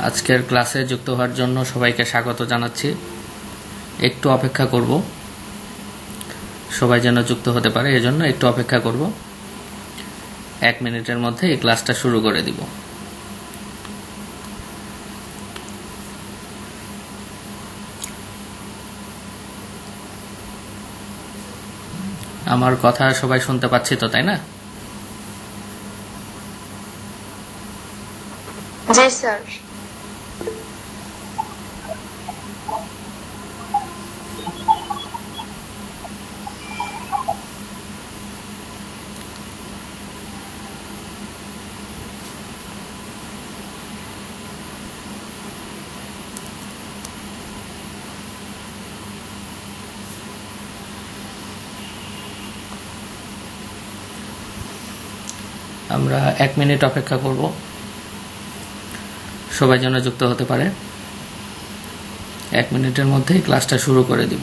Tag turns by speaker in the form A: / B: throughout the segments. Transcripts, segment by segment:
A: আজকের ক্লাসে যুক্ত হওয়ার জন্য সবাইকে স্বাগত জানাচ্ছি। একটু অপেক্ষা করব, সবাই যেন যুক্ত হতে পারে, এজন্য একটু অপেক্ষা করব। 1 মিনিটের মধ্যে এই ক্লাসটা শুরু করে দিব। আমার কথা সবাই শুনতে পাচ্ছি তো, তাই না?
B: জি স্যার।
A: আমরা 1 মিনিট অপেক্ষা করব, সবাই যেন যুক্ত হতে পারে। 1 মিনিটের মধ্যেই ক্লাসটা শুরু করে দিব।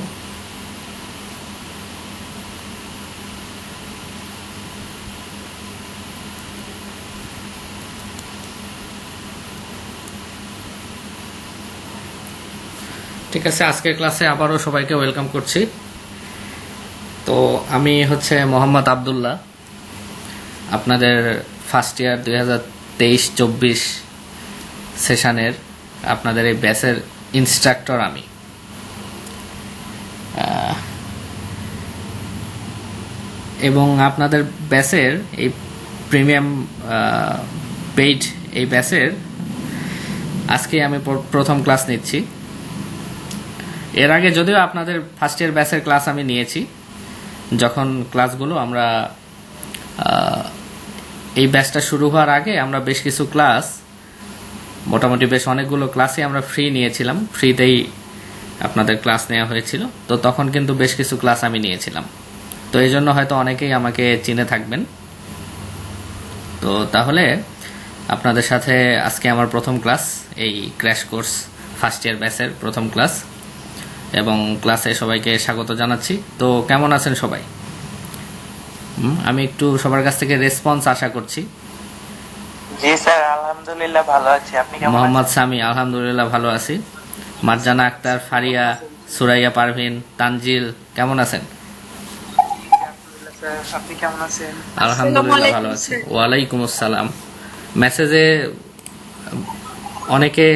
A: ঠিক আছে, আজকের ক্লাসে আবারও সবাইকে ওয়েলকাম করছি। তো আমি হচ্ছে মোহাম্মদ আবদুল্লাহ, আপনাদের ফার্স্ট ইয়ার 2023-24 সেশনের আপনাদের এই ব্যাচের ইনস্ট্রাক্টর আমি। এবং আপনাদের ব্যাচের এই প্রিমিয়াম পেইড এই ব্যাচের আজকে আমি প্রথম ক্লাস নিচ্ছি। এর আগে যদিও আপনাদের ফার্স্ট ইয়ার ব্যাচের ক্লাস আমি নিয়েছি, যখন ক্লাসগুলো আমরা এই ব্যাচটা শুরু হওয়ার আগে আমরা বেশ কিছু ক্লাস, মোটামুটি বেশ অনেকগুলো ক্লাসই আমরা ফ্রি নিয়েছিলাম, ফ্রিতেই আপনাদের ক্লাস নেওয়া হয়েছিল। তো তখন কিন্তু বেশ কিছু ক্লাস আমি নিয়েছিলাম, তো এই জন্য হয়তো অনেকেই আমাকে চিনে থাকবেন। তো তাহলে আপনাদের সাথে আজকে আমার প্রথম ক্লাস, এই ক্র্যাশ কোর্স ফার্স্ট ইয়ার ব্যাচের প্রথম ক্লাস, এবং ক্লাসে সবাইকে স্বাগত জানাচ্ছি। তো কেমন আছেন সবাই? আমি একটু সবার কাছ থেকে রেসপন্স আশা করছি।
C: জি স্যার, আলহামদুলিল্লাহ ভালো আছি। আপনি কেমন আছেন?
A: মোহাম্মদ সামি, আলহামদুলিল্লাহ ভালো আছি। মারজানা আক্তার, ফারিয়া, সুরাইয়া পারভিন, তানজিল কেমন আছেন?
C: আপনি কেমন আছেন?
A: আলহামদুলিল্লাহ ভালো আছি। ওয়ালাইকুম আসসালাম। মেসেজে অনেকে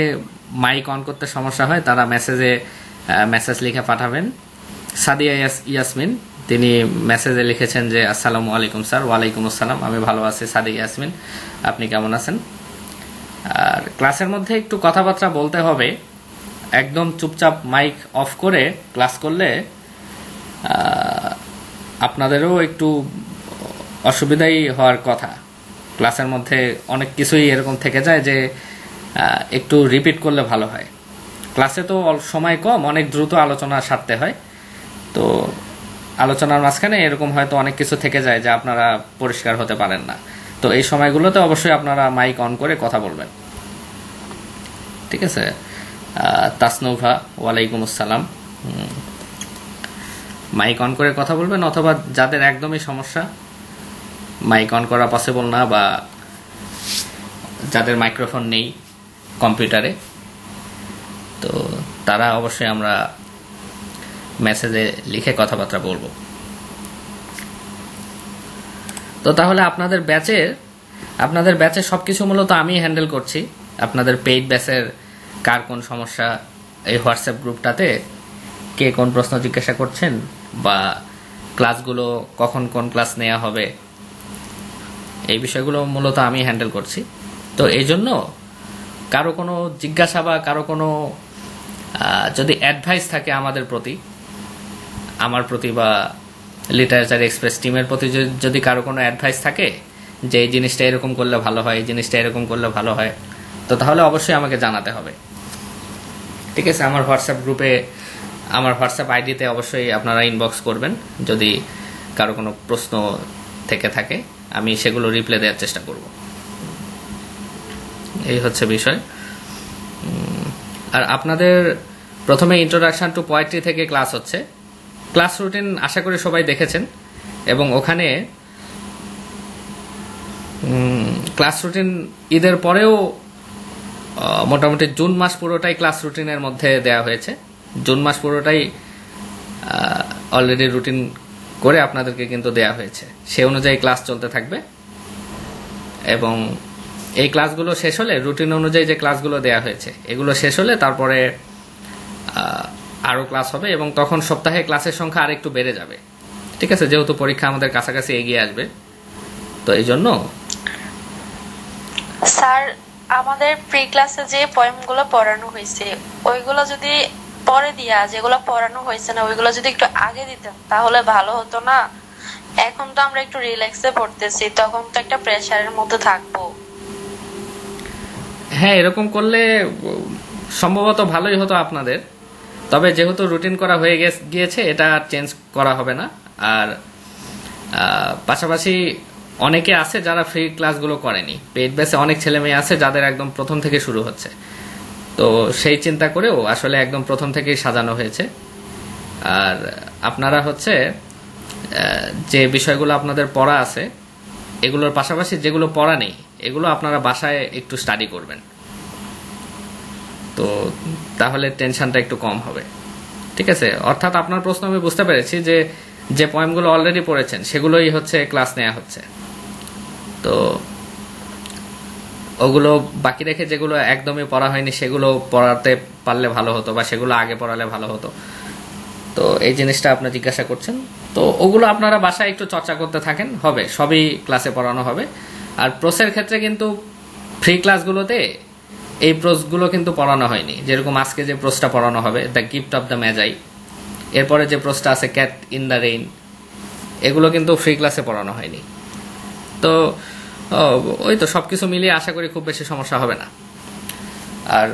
A: মাইক অন করতে সমস্যা হয়, তারা মেসেজ লিখে পাঠাবেন। সাদিয়া ইয়াসমিন, তিনি মেসেজে লিখেছেন যে আসসালামু আলাইকুম স্যার। ওয়ালাইকুম আসসালাম, আমি ভালো আছি সাদিয়া ইয়াসমিন, আপনি কেমন আছেন? আর ক্লাসের মধ্যে একটু কথাবার্তা বলতে হবে, একদম চুপচাপ মাইক অফ করে ক্লাস করলে আপনাদেরও একটু অসুবিধাই হওয়ার কথা। ক্লাসের মধ্যে অনেক কিছুই এরকম থেকে যায় যে একটু রিপিট করলে ভালো হয়। ক্লাসে তো সময় কম, অনেক দ্রুত আলোচনা সারতে হয়, তো আলোচনার মাঝখানে এরকম হয়তো অনেক কিছু থেকে যায় যা আপনারা পরিষ্কার হতে পারেন না। তো এই সময়গুলোতে অবশ্যই আপনারা মাইক অন করে কথা বলবেন, ঠিক আছে? তাসনুভা, ওয়ালাইকুম আসসালাম। মাইক অন করে কথা বলবেন, অথবা যাদের একদমই সমস্যা, মাইক অন করা পসিবল না, বা যাদের মাইক্রোফোন নেই কম্পিউটারে, তো তারা অবশ্যই আমরা মেসেজে লিখে কথাবার্তা বলবো। তো তাহলে আপনাদের ব্যাচের সবকিছু মূলত আমি হ্যান্ডেল করছি। আপনাদের পেইড ব্যাচের কার কোন সমস্যা, এই হোয়াটসঅ্যাপ গ্রুপটাতে কে কোন প্রশ্ন জিজ্ঞাসা করছেন, বা ক্লাসগুলো কখন কোন ক্লাস নেওয়া হবে, এই বিষয়গুলো মূলত আমি হ্যান্ডেল করছি। তো এই জন্য কারো কোনো জিজ্ঞাসা বা কারো কোনো যদি অ্যাডভাইস থাকে আমাদের প্রতি, আমার প্রতি বা লিটারেচার এক্সপ্রেস টিমের প্রতি, যদি কারো কোনো অ্যাডভাইস থাকে যে এই জিনিসটা এরকম করলে ভালো হয়, এই জিনিসটা এরকম করলে ভালো হয়, তো তাহলে অবশ্যই আমাকে জানাতে হবে, ঠিক আছে? আমার হোয়াটসঅ্যাপ গ্রুপে, আমার হোয়াটসঅ্যাপ আইডিতে অবশ্যই আপনারা ইনবক্স করবেন যদি কারো কোনো প্রশ্ন থেকে থাকে, আমি সেগুলো রিপ্লাই দেওয়ার চেষ্টা করব। এই হচ্ছে বিষয়। আর আপনাদের প্রথমে ইন্ট্রোডাকশন টু পোয়েট্রি থেকে ক্লাস হচ্ছে। ক্লাস রুটিন আশা করি সবাই দেখেছেন, এবং ওখানে ক্লাস রুটিন ঈদের পরেও মোটামুটি জুন মাস পুরোটাই ক্লাস রুটিনের মধ্যে দেয়া হয়েছে। জুন মাস পুরোটাই অলরেডি রুটিন করে আপনাদেরকে কিন্তু দেয়া হয়েছে, সে অনুযায়ী ক্লাস চলতে থাকবে। এবং এই ক্লাসগুলো শেষ হলে, রুটিন অনুযায়ী যে ক্লাসগুলো দেয়া হয়েছে এগুলো শেষ হলে তারপরে আরো ক্লাস হবে, এবং তখন সপ্তাহে ক্লাসের সংখ্যা আর একটু বেড়ে যাবে। ঠিক আছে, যেহেতু পরীক্ষা আমাদের কাছাকাছি এগিয়ে আসবে, তো এই জন্য।
B: স্যার, আমাদের প্রি ক্লাসে যে পয়েমগুলো পড়ানো হয়েছে ওইগুলো যদি পরে দিয়া, যেগুলো পড়ানো হয়েছে না ওইগুলো যদি একটু আগে দিতেন তাহলে ভালো হতো না? এখন তো আমরা একটু রিল্যাক্সে পড়তেছি, তখন তো একটা প্রেসারের মধ্যে থাকবো।
A: হ্যাঁ, এরকম করলে সম্ভবত ভালোই হতো আপনাদের। তবে যেহেতু রুটিন করা হয়ে গিয়েছে, এটা চেঞ্জ করা হবে না। আর পাশাপাশি অনেকে আছে যারা ফ্রি ক্লাসগুলো করেনি, পেইড বেসে অনেক ছেলে মেয়ে আছে যাদের একদম প্রথম থেকে শুরু হচ্ছে। তো সেই চিন্তা করেও আসলে একদম প্রথম থেকেই সাজানো হয়েছে। আর আপনারা হচ্ছে যে বিষয়গুলো আপনাদের পড়া আছে এগুলোর পাশাপাশি যেগুলো পড়া নেই এগুলো আপনারা বাসায় একটু স্টাডি করবেন, তো তাহলে টেনশনটা একটু কম হবে। ঠিক আছে, অর্থাৎ আপনার প্রশ্ন আমি বুঝতে পেরেছি যে যে পয়েমগুলো অলরেডি পড়েছেন সেগুলোই হচ্ছে ক্লাস নেওয়া হচ্ছে। তো ওগুলো বাকি রেখে যেগুলো একদমই পড়া হয়নি সেগুলো পড়াতে পারলে ভালো হতো, বা সেগুলো আগে পড়ালে ভালো হতো। তো এই জিনিসটা আপনি জিজ্ঞাসা করছেন, তো ওগুলো আপনারা বাসায় একটু চর্চা করতে থাকেন, হবে, সবই ক্লাসে পড়ানো হবে। আর প্রোসের ক্ষেত্রে কিন্তু ফ্রি ক্লাসগুলোতে এই প্রোসগুলো কিন্তু পড়ানো হয়নি। যেরকম আজকে যে প্রোসটা পড়ানো হবে, দ্য গিফট অফ দ্য ম্যাজাই, এরপরে যে প্রোসটা আছে ক্যাট ইন দ্য রেইন, এগুলো কিন্তু ফ্রি ক্লাসে পড়ানো হয়নি। তো ওই তো সবকিছু মিলিয়ে আশা করি খুব বেশি সমস্যা হবে না। আর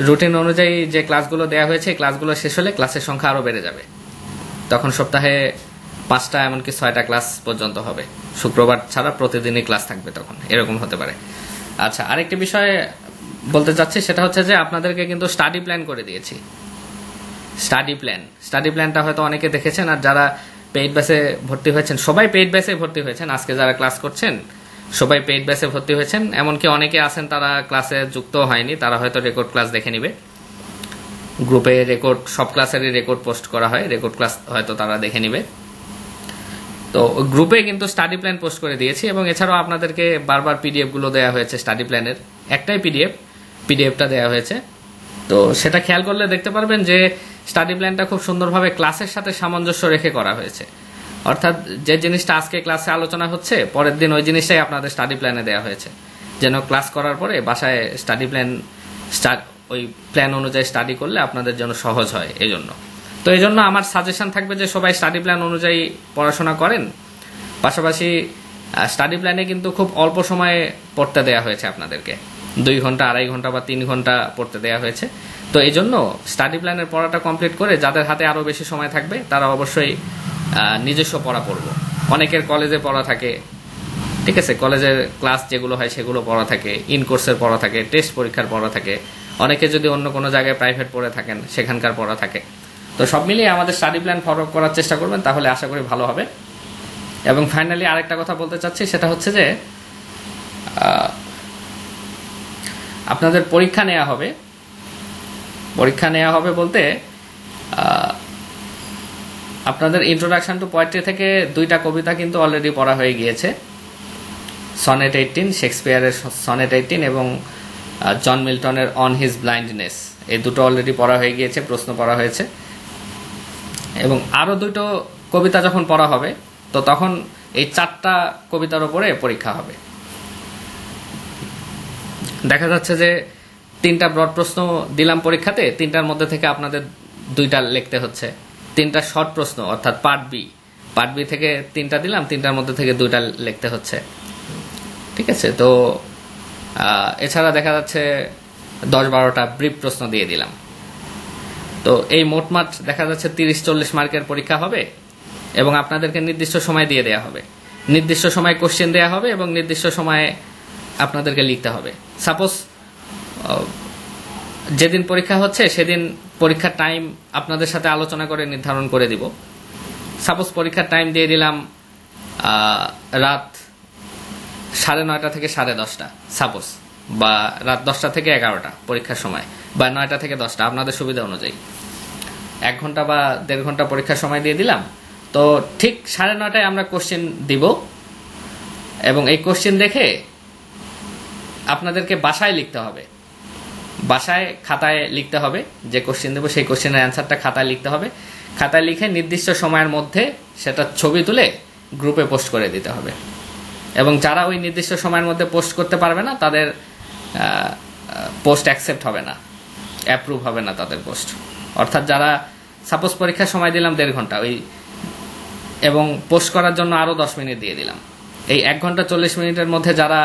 A: রুটিন অনুযায়ী যে ক্লাসগুলো দেওয়া হয়েছে ক্লাসগুলো শেষ হলে ক্লাসের সংখ্যা আরো বেড়ে যাবে, তখন সপ্তাহে 5টা এমনকি 6টা ক্লাস পর্যন্ত হবে। শুক্রবার ছাড়া প্রতিদিনই ক্লাস থাকবে, তখন এরকম হতে পারে। আচ্ছা, আরেকটি বিষয় বলতে চাচ্ছি, সেটা হচ্ছে যে আপনাদেরকে কিন্তু স্টাডি প্ল্যান করে দিয়েছি। স্টাডি প্ল্যানটা হয়তো অনেকে দেখেছেন, আর যারা পেইড ব্যাচে ভর্তি হয়েছেন সবাই পেইড ব্যাচে ভর্তি হয়েছেন। আজকে যারা ক্লাস করছেন সবাই পেইড ব্যাচে ভর্তি হয়েছেন, এমনকি অনেকে আছেন তারা ক্লাসে যুক্ত হয়নি, তারা হয়তো রেকর্ড ক্লাস দেখে নিবে। গ্রুপে রেকর্ড, সব ক্লাসেরই রেকর্ড পোস্ট করা হয়, রেকর্ড ক্লাস হয়তো তারা দেখে নিবে। তো গ্রুপে কিন্তু স্টাডি প্ল্যান পোস্ট করে দিয়েছি, এবং এছাড়াও আপনাদেরকে বারবার পিডিএফ গুলো দেওয়া হয়েছে। স্টাডি প্ল্যানের একটাই পিডিএফটা দেওয়া হয়েছে। তো সেটা খেয়াল করলে দেখতে পারবেন যে স্টাডি প্ল্যানটা খুব সুন্দরভাবে ক্লাসের সাথে সামঞ্জস্য রেখে করা হয়েছে। অর্থাৎ যে জিনিসটা আজকে ক্লাসে আলোচনা হচ্ছে পরের দিন ওই জিনিসটাই আপনাদের স্টাডি প্ল্যানে দেওয়া হয়েছে, যেন ক্লাস করার পরে বাসায় স্টাডি প্ল্যান ওই প্ল্যান অনুযায়ী স্টাডি করলে আপনাদের জন্য সহজ হয়। এই জন্য তো এই জন্য আমার সাজেশন থাকবে যে সবাই স্টাডি প্ল্যান অনুযায়ী পড়াশোনা করেন। পাশাপাশি স্টাডি প্ল্যানে কিন্তু খুব অল্প সময়ে পড়তে দেওয়া হয়েছে আপনাদেরকে, 2 ঘন্টা, 2.5 ঘন্টা বা 3 ঘন্টা পড়তে দেওয়া হয়েছে। তো এই জন্য স্টাডি প্ল্যানের পড়াটা কমপ্লিট করে যাদের হাতে আরো বেশি সময় থাকবে তারা অবশ্যই নিজস্ব পড়া পড়বো। অনেকের কলেজে পড়া থাকে, ঠিক আছে, কলেজের ক্লাস যেগুলো হয় সেগুলো পড়া থাকে, ইন কোর্সের পড়া থাকে, টেস্ট পরীক্ষার পড়া থাকে। অনেকে যদি অন্য কোনো জায়গায় প্রাইভেট পড়ে থাকেন সেখানকার পড়া থাকে। তো সব মিলিয়ে আমাদের স্টাডি প্ল্যান ফলো করার চেষ্টা করবেন, তাহলে আশা করি ভালো হবে। এবং ফাইনালি আরেকটা কথা বলতে চাচ্ছি, সেটা হচ্ছে যে আপনাদের পরীক্ষা নেওয়া হবে বলতে আপনাদের ইন্ট্রোডাকশন টু পোয়েট্রি থেকে 2টা কবিতা কিন্তু অলরেডি পড়া হয়ে গিয়েছে। সনেট 18, শেক্সপিয়ারের সনেট 18 এবং জন মিল্টনের অন হিজ ব্লাইন্ডনেস, এই দুটো অলরেডি পড়া হয়ে গিয়েছে, প্রশ্ন পড়া হয়েছে। এবং আরো 2টো কবিতা যখন পড়া হবে তো তখন এই 4টা কবিতার উপরে পরীক্ষা হবে। দেখা যাচ্ছে যে 3টা ব্রড প্রশ্ন দিলাম পরীক্ষাতে, 3টার মধ্যে থেকে আপনাদের 2টা লিখতে হচ্ছে। 3টা শর্ট প্রশ্ন অর্থাৎ পার্ট বি থেকে 3টা দিলাম, 3টার মধ্যে থেকে 2টা লিখতে হচ্ছে। ঠিক আছে, তো এছাড়া দেখা যাচ্ছে 10-12টা ব্রিফ প্রশ্ন দিয়ে দিলাম। তো এই মোটমাট দেখা যাচ্ছে 30-40 মার্কের পরীক্ষা হবে, এবং আপনাদেরকে নির্দিষ্ট সময় দিয়ে দেওয়া হবে, নির্দিষ্ট সময় কোশ্চেন দেওয়া হবে, এবং নির্দিষ্ট সময়ে আপনাদেরকে লিখতে হবে। সাপোজ যেদিন পরীক্ষা হচ্ছে সেদিন পরীক্ষার টাইম আপনাদের সাথে আলোচনা করে নির্ধারণ করে দিব। সাপোজ পরীক্ষার টাইম দিয়ে দিলাম রাত 9:30 থেকে 10:30, সাপোজ বা রাত 10টা থেকে 11টা পরীক্ষার সময়, বা 9টা থেকে 10টা, আপনাদের সুবিধা অনুযায়ী 1 ঘন্টা বা 1.5 ঘন্টা পরীক্ষার সময় দিয়ে দিলাম। তো ঠিক 9:30টায় আমরা কোশ্চেন দিব, এবং এই কোশ্চেন দেখে আপনাদেরকে বাসায় লিখতে হবে, বাসায় খাতায় লিখতে হবে। যে কোশ্চেন দেবো সেই কোশ্চেনের অ্যান্সারটা খাতায় লিখতে হবে। খাতায় লিখে নির্দিষ্ট সময়ের মধ্যে সেটা ছবি তুলে গ্রুপে পোস্ট করে দিতে হবে। এবং যারা ওই নির্দিষ্ট সময়ের মধ্যে পোস্ট করতে পারবে না, তাদের পোস্ট অ্যাকসেপ্ট হবে না, অ্যাপ্রুভ হবে না তাদের পোস্ট। অর্থাৎ যারা সাপোজ পরীক্ষার সময় দিলাম 1.5 ঘন্টা, ওই এবং পোস্ট করার জন্য আরও 10 মিনিট দিয়ে দিলাম, এই 1 ঘন্টা 40 মিনিটের মধ্যে যারা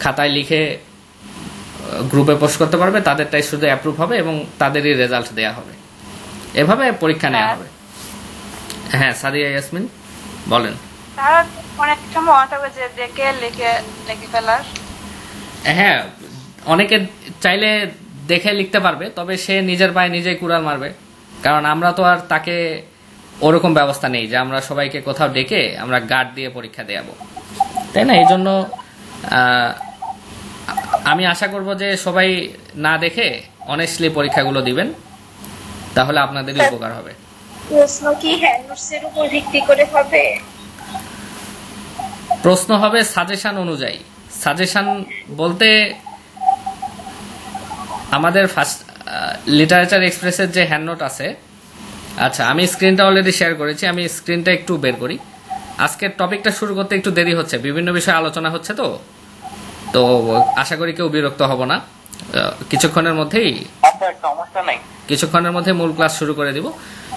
A: খাতায় লিখে গ্রুপে পোস্ট করতে পারবে তাদেরটাই শুধু অ্যাপ্রুভ হবে এবং তাদেরই রেজাল্ট দেয়া হবে। এভাবে পরীক্ষা নেওয়া হবে। হ্যাঁ, সাদিয়া ইয়াসমিন বলেন।
D: তারা অনেক সময় অটাবে যে দেখে লিখে ফেলার।
A: হ্যাঁ, অনেকে চাইলে দেখে লিখতে পারবে, তবে সে নিজের পায়ে নিজেই কুড়াল মারবে। কারণ আমরা তো আর তাকে ওরকম ব্যবস্থা নেই যে আমরা সবাইকে কোথাও ডেকে আমরা গার্ড দিয়ে পরীক্ষা দেয়াবো, তাই না? এই জন্য আমি আশা করব যে সবাই না দেখে অনেস্টলি পরীক্ষাগুলো দিবেন, তাহলে আপনাদেরই উপকার হবে।
E: প্রশ্ন কি হ্যান্ডনোটসের উপর ভিত্তি করে হবে?
A: প্রশ্ন হবে সাজেশন অনুযায়ী। সাজেশন বলতে আমাদের ফার্স্ট লিটারেচার এক্সপ্রেসের যে হ্যান্ডনোট আছে, আচ্ছা আমি স্ক্রিনটা অলরেডি শেয়ার করেছি, আমি স্ক্রিনটা একটু বের করি। আজকের টপিকটা শুরু করতে একটু দেরি হচ্ছে, বিভিন্ন বিষয়ে আলোচনা হচ্ছে, তো আশা করি কেউ বিরক্ত হব না। কিছুক্ষণের মধ্যেই মূল ক্লাস শুরু করে দিব।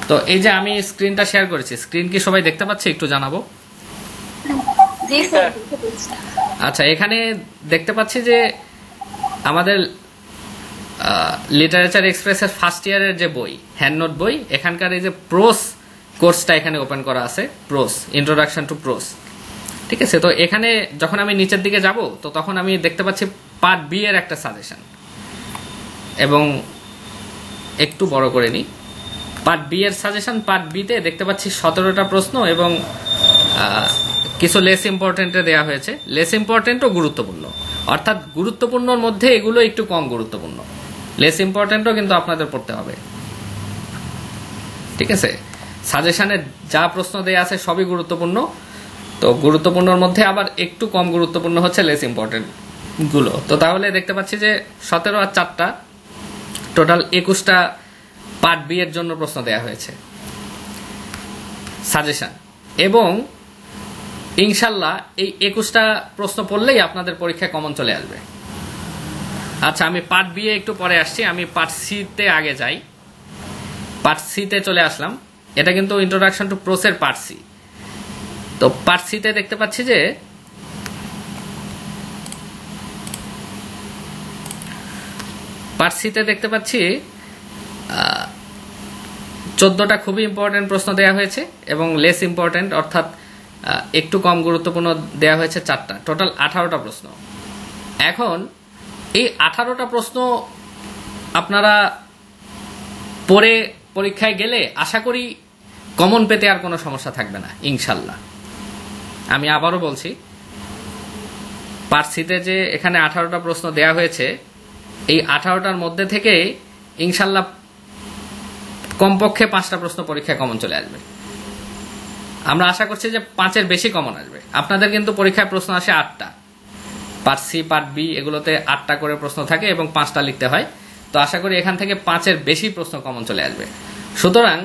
A: তো এই যে আমি স্ক্রিনটা শেয়ার করেছি, স্ক্রিন কি সবাই দেখতে পাচ্ছে? একটু জানাবো। আচ্ছা, এখানে দেখতে পাচ্ছি যে আমাদের লিটারেচার এক্সপ্রেসের ফার্স্ট ইয়ারের যে বই, হ্যান্ডনোট বই, এখানকার এই যে প্রোস কোর্সটা এখানে ওপেন করা আছে, প্রোস, ইন্ট্রোডাকশন টু প্রোস। ঠিক আছে, তো এখানে যখন আমি নিচের দিকে যাব, তো তখন আমি দেখতে পাচ্ছি পার্ট বি এর একটা সাজেশন, এবং একটু বড় করে নিই। পার্ট বি এর সাজেশন, পার্ট বিতে দেখতে পাচ্ছি 17টা প্রশ্ন, এবং কিছু লেস ইম্পর্টেন্টে দেওয়া হয়েছে। লেস ইম্পর্টেন্টও গুরুত্বপূর্ণ, অর্থাৎ গুরুত্বপূর্ণর মধ্যে এগুলো একটু কম গুরুত্বপূর্ণ। লেস ইম্পর্টেন্টও কিন্তু আপনাদের পড়তে হবে। ঠিক আছে, সাজেশনে যা প্রশ্ন দেয়া আছে সবই গুরুত্বপূর্ণ, তো গুরুত্বপূর্ণর মধ্যে আবার একটু কম গুরুত্বপূর্ণ হচ্ছে লেস ইম্পর্টেন্ট গুলো। তো তাহলে দেখতে পাচ্ছি যে 17 আর 4টা, টোটাল 21টা পার্ট বি এর জন্য প্রশ্ন দেয়া হয়েছে সাজেশন, এবং ইনশাল্লাহ এই 21টা প্রশ্ন পড়লেই আপনাদের পরীক্ষায় কমন চলে আসবে। আচ্ছা, আমি পার্ট বি এ একটু পরে আসছি, আমি পার্ট সি তে আগে যাই। পার্ট সি তে চলে আসলাম, এটা কিন্তু ইন্ট্রোডাকশন টু প্রোসের পার্ট সি। তো পার্ট সি তে দেখতে পাচ্ছি যে পার্ট সি তে দেখতে পাচ্ছি 14টা খুবই ইম্পর্টেন্ট প্রশ্ন দেওয়া হয়েছে, এবং লেস ইম্পর্টেন্ট অর্থাৎ একটু কম গুরুত্বপূর্ণ দেওয়া হয়েছে 4টা, টোটাল 18টা প্রশ্ন। এখন এই 18টা প্রশ্ন আপনারা পড়ে পরীক্ষায় গেলে আশা করি কমন পেতে আর কোনো সমস্যা থাকবে না ইনশাল্লাহ। আমি আবারও বলছি, পার্ট সিতে যে এখানে 18টা প্রশ্ন দেওয়া হয়েছে, এই 18টার মধ্যে থেকে ইনশাল্লাহ কমপক্ষে 5টা প্রশ্ন পরীক্ষায় কমন চলে আসবে। আমরা আশা করছি যে 5-এর বেশি কমন আসবে। আপনাদের কিন্তু পরীক্ষায় প্রশ্ন আসে 8টা, পার্ট সি পার্ট বি এগুলোতে 8টা করে প্রশ্ন থাকে এবং 5টা লিখতে হয়। তো আশা করি এখান থেকে 5-এর বেশি প্রশ্ন কমন চলে আসবে। সুতরাং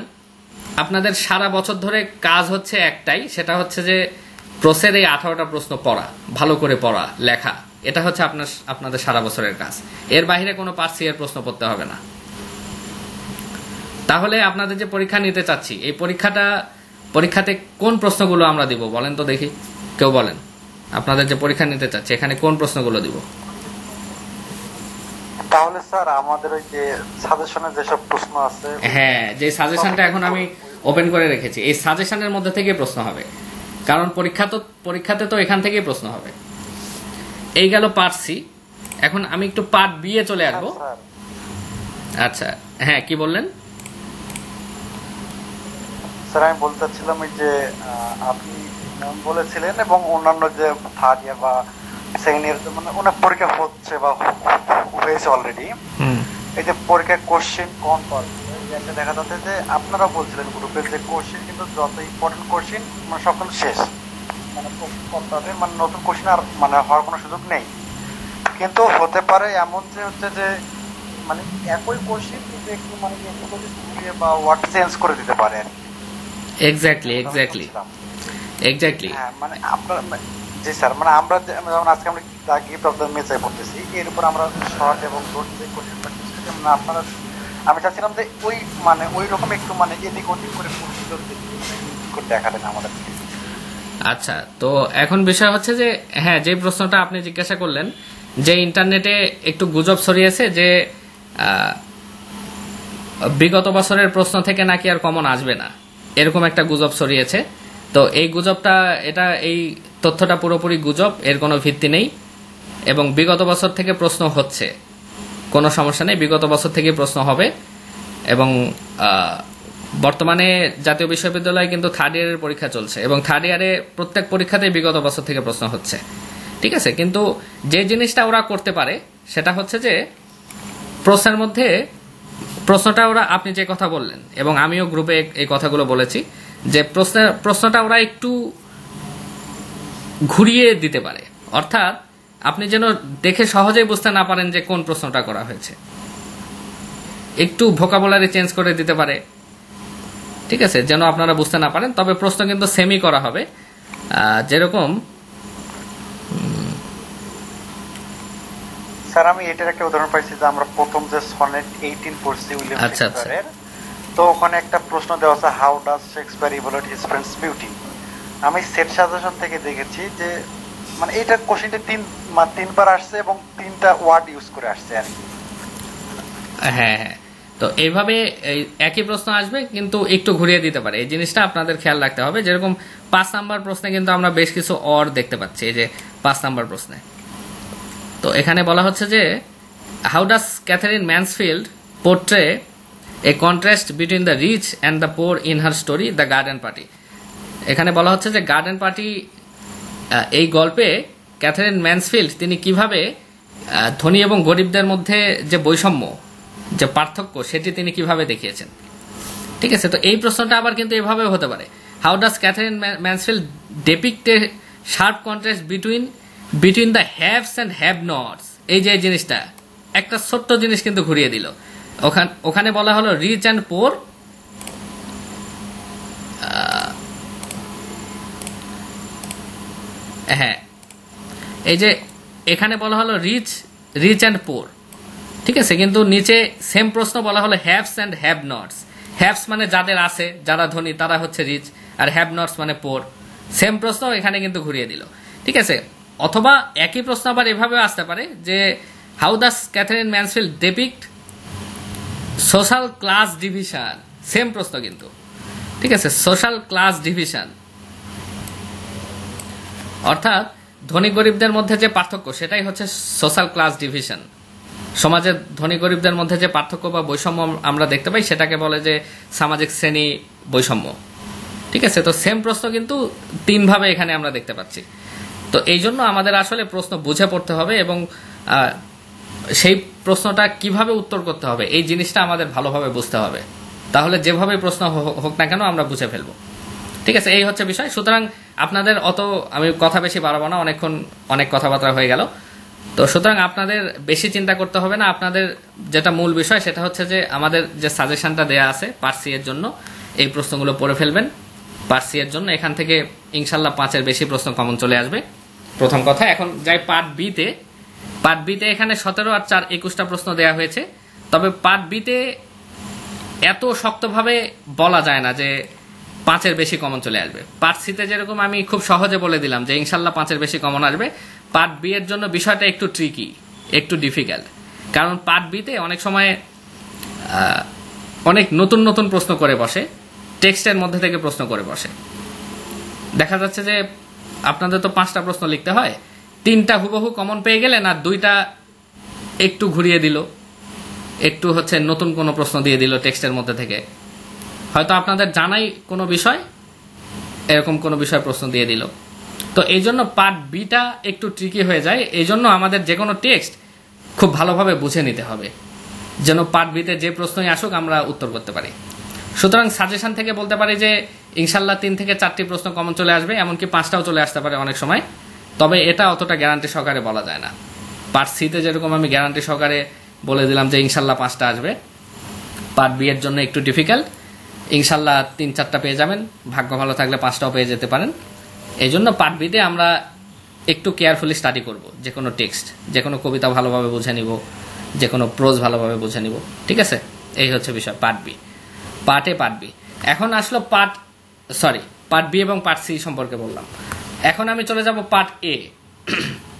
A: আপনাদের সারা বছর ধরে কাজ হচ্ছে একটাই, সেটা হচ্ছে যে প্রসের এই 18টা প্রশ্ন পড়া, ভালো করে পড়া, লেখা, এটা হচ্ছে আপনাদের সারা বছরের কাজ। এর বাইরে কোনো পার্ট সি এর প্রশ্ন পড়তে হবে না। তাহলে আপনাদের যে পরীক্ষা নিতে চাচ্ছি, এই পরীক্ষাতে কোন প্রশ্নগুলো আমরা দিব বলেন তো দেখি, কেউ বলেন। আপনাদের যে পরীক্ষা নিতে চাচ্ছি, এখানে কোন প্রশ্নগুলো দিব?
F: তাহলে স্যার আমাদের ওই যে সাজেশনে যেসব প্রশ্ন আছে,
A: হ্যাঁ, যে সাজেশনটা এখন আমি ওপেন করে রেখেছি, এই সাজেশনের মধ্যে থেকে প্রশ্ন হবে, কারণ পরীক্ষাতে তো এখান থেকেই প্রশ্ন হবে। এই গেল পার্ট সি। এখন আমি একটু পার্ট বি এ চলে আসবো। আচ্ছা, হ্যাঁ, কি বললেন
F: স্যার? আমি বলতে চাচ্ছিলাম যে আপনি বলেছিলেন এবং অন্যান্য যে থার্ড ইয়ার বা সেকেন্ড ইয়ার মানে অনেক পরীক্ষা হচ্ছে বা হয়েছে অলরেডি।
A: হুম
F: এই যে পরীক্ষায় কোশ্চেন কম পাওয়া দেখা যাচ্ছে যে আপনারা বলছিলেন গ্রুপে যে কোশ্চেন কিন্তু যত ইম্পর্টেন্ট কোশ্চেন মানে সব কিন্তু শেষ, মানে করতে হবে, মানে নতুন কোশ্চেন আর মানে হওয়ার কোনো সুযোগ নেই। কিন্তু হতে পারে এমন যে হচ্ছে যে মানে একই কোশ্চেন কিন্তু একটু মানে একটু যদি ঘুরিয়ে বা ওয়ার্ড চেঞ্জ করে দিতে পারে আর কি।
A: এক্স্যাক্টলি
F: হ্যাঁ মানে আপনার জি স্যার, মানে আমরা যেমন আজকে আমরা গিফট অফ দ্য মেসাই পড়তেছি, এর উপর আমরা শর্ট এবং শর্ট যে কোশ্চেন পাচ্ছি যেমন আপনারা, আমি চাচ্ছিলাম যে ওই মানে ওই রকম একটু মানে এদিক ওদিক করে করে দেখালেন আমাদেরকে।
A: আচ্ছা, তো এখন বিষয় হচ্ছে যে হ্যাঁ, যে প্রশ্নটা আপনি জিজ্ঞাসা করলেন যে ইন্টারনেটে একটু গুজব ছড়িয়েছে যে বিগত বছরের প্রশ্ন থেকে নাকি আর কমন আসবে না, এরকম একটা গুজব ছড়িয়েছে। তো এই গুজবটা, এই তথ্যটা পুরোপুরি গুজব, এর কোনো ভিত্তি নেই। এবং বিগত বছর থেকে প্রশ্ন হচ্ছে, কোনো সমস্যা নেই, বিগত বছর থেকে প্রশ্ন হবে। এবং বর্তমানে জাতীয় বিশ্ববিদ্যালয়ে কিন্তু থার্ড ইয়ারের পরীক্ষা চলছে এবং থার্ড ইয়ারে প্রত্যেক পরীক্ষাতেই বিগত বছর থেকে প্রশ্ন হচ্ছে, ঠিক আছে। কিন্তু যে জিনিসটা ওরা করতে পারে সেটা হচ্ছে যে প্রশ্নের মধ্যে প্রশ্নটা ওরা, আপনি যে কথা বললেন এবং আমিও গ্রুপে এই কথাগুলো বলেছি, যে প্রশ্নটা ওরা একটু ঘুরিয়ে দিতে পারে, অর্থাৎ আপনি যেন দেখে সহজেই বুঝতে না পারেন যে কোন প্রশ্নটা করা হয়েছে, একটু ভোকাবুলারি চেঞ্জ করে দিতে পারে, ঠিক আছে, যেন আপনারা বুঝতে না পারেন। তবে প্রশ্ন কিন্তু সেমই করা হবে, যেরকম
F: স্যার আমি এটার একটা উদাহরণ পাইছি যে আমরা প্রথম যে সনেট 18 পড়ছি উইলিয়াম
A: আচ্ছা,
F: শেক্সপিয়ারের, তো ওখানে একটা প্রশ্ন দেওয়া আছে how does Shakespeare evaluate his friends beauty. আমি সেট সাজেশন থেকে দেখেছি যে মানে এটা কোশ্চেনটা তিনবার আসছে এবং 3টা ওয়ার্ড ইউজ করে আসছে আর কি।
A: হ্যাঁ হ্যাঁ, তো এইভাবে একই প্রশ্ন আসবে কিন্তু একটু ঘুরিয়ে দিতে পারে, এই জিনিসটা আপনাদের খেয়াল রাখতে হবে। যেরকম 5 নাম্বার প্রশ্নে কিন্তু আমরা বেশ কিছু অর দেখতে পাচ্ছি, এই যে 5 নাম্বার প্রশ্নে। তো এখানে বলা হচ্ছে যে how does Katherine Mansfield portray a contrast between the rich and the poor in her story the garden party. এখানে বলা হচ্ছে যে গার্ডেন পার্টি, এই গল্পে ক্যাথারিন ম্যানসফিল্ড তিনি কিভাবে ধনী এবং গরিবদের মধ্যে যে বৈষম্য, যে পার্থক্য, সেটি তিনি কিভাবে দেখিয়েছেন, ঠিক আছে। তো এই প্রশ্নটা আবার কিন্তু এভাবেও হতে পারে, how does Katherine Mansfield depict a sharp contrast between the haves and have nots. এই যে জিনিসটা, একটা ছোট্ট জিনিস কিন্তু ঘুরিয়ে দিল। ওখানে বলা হলো রিচ অ্যান্ড পোর, হ্যাঁ, এই যে এখানে বলা হলো রিচ অ্যান্ড পোর, ঠিক আছে, কিন্তু নিচে সেম প্রশ্ন বলা হলো হ্যাভস অ্যান্ড হ্যাভ নটস। হ্যাভস মানে যাদের আছে, যারা ধনী, তারা হচ্ছে রিচ, আর হ্যাভ নটস মানে পোর। সেম প্রশ্ন এখানে কিন্তু ঘুরিয়ে দিল, ঠিক আছে। অথবা একই প্রশ্ন আবার এভাবেও আসতে পারে যে how does Katherine Mansfield depict social class division. Same প্রশ্ন কিন্তু, ঠিক আছে, সোশ্যাল ক্লাস ডিভিশন, অর্থাৎ ধনী গরিবদের মধ্যে যে পার্থক্য, সেটাই হচ্ছে সোশ্যাল ক্লাস ডিভিশন। সমাজের ধনী গরিবদের মধ্যে যে পার্থক্য বা বৈষম্য আমরা দেখতে পাই, সেটাকে বলে যে সামাজিক শ্রেণী বৈষম্য, ঠিক আছে। তো সেম প্রশ্ন কিন্তু 3 ভাবে এখানে আমরা দেখতে পাচ্ছি। তো এই জন্য আমাদের আসলে প্রশ্ন বুঝে পড়তে হবে এবং সেই প্রশ্নটা কিভাবে উত্তর করতে হবে, এই জিনিসটা আমাদের ভালোভাবে বুঝতে হবে। তাহলে যেভাবে প্রশ্ন হোক না কেন আমরা বুঝে ফেলবো, ঠিক আছে। এই হচ্ছে বিষয়। সুতরাং আপনাদের আমি কথা বেশি বাড়াবো না, অনেক কথাবার্তা হয়ে গেল। তো সুতরাং আপনাদের বেশি চিন্তা করতে হবে না। আপনাদের যেটা মূল বিষয় সেটা হচ্ছে যে আমাদের যে সাজেশনটা দেয়া আছে পার্সি এর জন্য, এই প্রশ্নগুলো পড়ে ফেলবেন পার্সি এর জন্য। এখান থেকে ইনশাল্লাহ 5-এর বেশি প্রশ্ন কমন চলে আসবে, প্রথম কথা। এখন যাই পার্ট বিতে এখানে 17 আর 4 21টা প্রশ্ন দেয়া হয়েছে। তবে পার্ট বিতে এত শক্তভাবে বলা যায় না যে 5-এর বেশি কমন চলে আসবে। পার্ট সিতে যেরকম আমি খুব সহজে বলে দিলাম যে ইনশাল্লাহ 5-এর বেশি কমন আসবে, পার্ট বি এর জন্য বিষয়টা একটু ট্রিকি, একটু ডিফিকাল্ট। কারণ পার্ট বিতে অনেক সময় অনেক নতুন নতুন প্রশ্ন করে বসে, টেক্সটের মধ্যে থেকে প্রশ্ন করে বসে। দেখা যাচ্ছে যে আপনাদের তো 5টা প্রশ্ন লিখতে হয়, 3টা হুবহু কমন পেয়ে গেলেন আর 2টা একটু ঘুরিয়ে দিল, একটু হচ্ছে নতুন কোনো প্রশ্ন দিয়ে দিল টেক্সটের মধ্যে থেকে। হয়তো আপনাদের জানাই কোনো বিষয়, এরকম কোনো বিষয় প্রশ্ন দিয়ে দিল। তো তো এই জন্য পার্ট বিটা একটু ট্রিকি হয়ে যায়। এই জন্য আমাদের যে কোনো টেক্সট খুব ভালোভাবে বুঝে নিতে হবে, যেন পার্ট বিতে যে প্রশ্নই আসুক আমরা উত্তর করতে পারি। সুতরাং সাজেশন থেকে বলতে পারি যে ইনশাল্লাহ 3 থেকে 4টি প্রশ্ন কমন চলে আসবে, এমনকি 5টাও চলে আসতে পারে অনেক সময়। তবে এটা অতটা গ্যারান্টি সহকারে বলা যায় না। পার্ট সিতে যেরকম আমি গ্যারান্টি সহকারে বলে দিলাম যে ইনশাল্লাহ 5টা আসবে, পার্ট বি এর জন্য একটু ডিফিকাল্ট, ইনশাল্লাহ 3-4টা পেয়ে যাবেন, ভাগ্য ভালো থাকলে 5টাও পেয়ে যেতে পারেন। এই জন্য পার্ট বিতে আমরা একটু কেয়ারফুলি স্টাডি করব, যে কোনো টেক্সট, যে কোনো কবিতা ভালোভাবে বুঝে নিব, যে কোনো প্রোজ ভালোভাবে বুঝে নিব। ঠিক আছে, এই হচ্ছে বিষয় part B. Part A, part B. এখন আসলো পার্ট বি এবং পার্ট সি সম্পর্কে বললাম। এখন আমি চলে যাব পার্ট এ।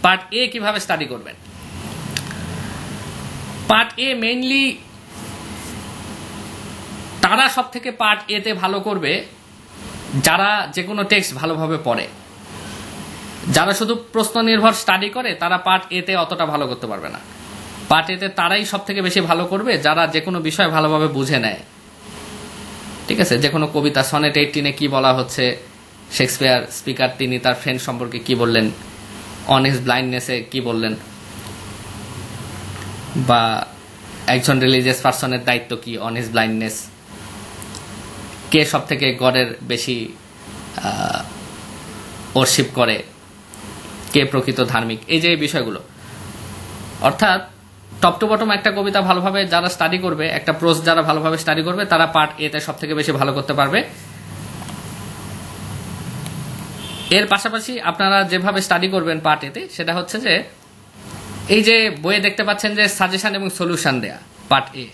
A: পার্ট এ কিভাবে স্টাডি করবেন? পার্ট এ মেইনলি তারা সব থেকে পার্ট এ তে ভালো করবে যারা যে কোনো টেক্সট ভালোভাবে পড়ে। যারা শুধু প্রশ্ন নির্ভর স্টাডি করে তারা পার্ট এ তে অতটা ভালো করতে পারবে না। পার্ট এ তে তারাই সব থেকে বেশি ভালো করবে যারা যে কোনো বিষয় ভালোভাবে বুঝে নেয়। ঠিক আছে, যে কোনো কবিতা সনেট 18-এ কি বলা হচ্ছে, শেক্সপিয়ার স্পিকার তিনি তার ফ্রেন্ড সম্পর্কে কি বললেন, অন হিজ ব্লাইন্ডনেসে কি বললেন, বা একজন রিলিজিয়াস পার্সনের দায়িত্ব কি অন হিজ ব্লাইন্ডনেস, কে সব থেকে গডের বেশি ওরশিপ করে, কে প্রকৃত ধার্মিক, এই যে বিষয়গুলো। অর্থাৎ টপ টু বটম একটা কবিতা ভালোভাবে যারা স্টাডি করবে, একটা প্রোজ যারা ভালোভাবে স্টাডি করবে, তারা পার্ট এ তে সব থেকে বেশি ভালো করতে পারবে। এর পাশাপাশি আপনারা যেভাবে স্টাডি করবেন পার্ট এ তে, সেটা হচ্ছে যে এই যে বইয়ে দেখতে পাচ্ছেন যে সাজেশন এবং সলিউশন দেয়া পার্ট এ,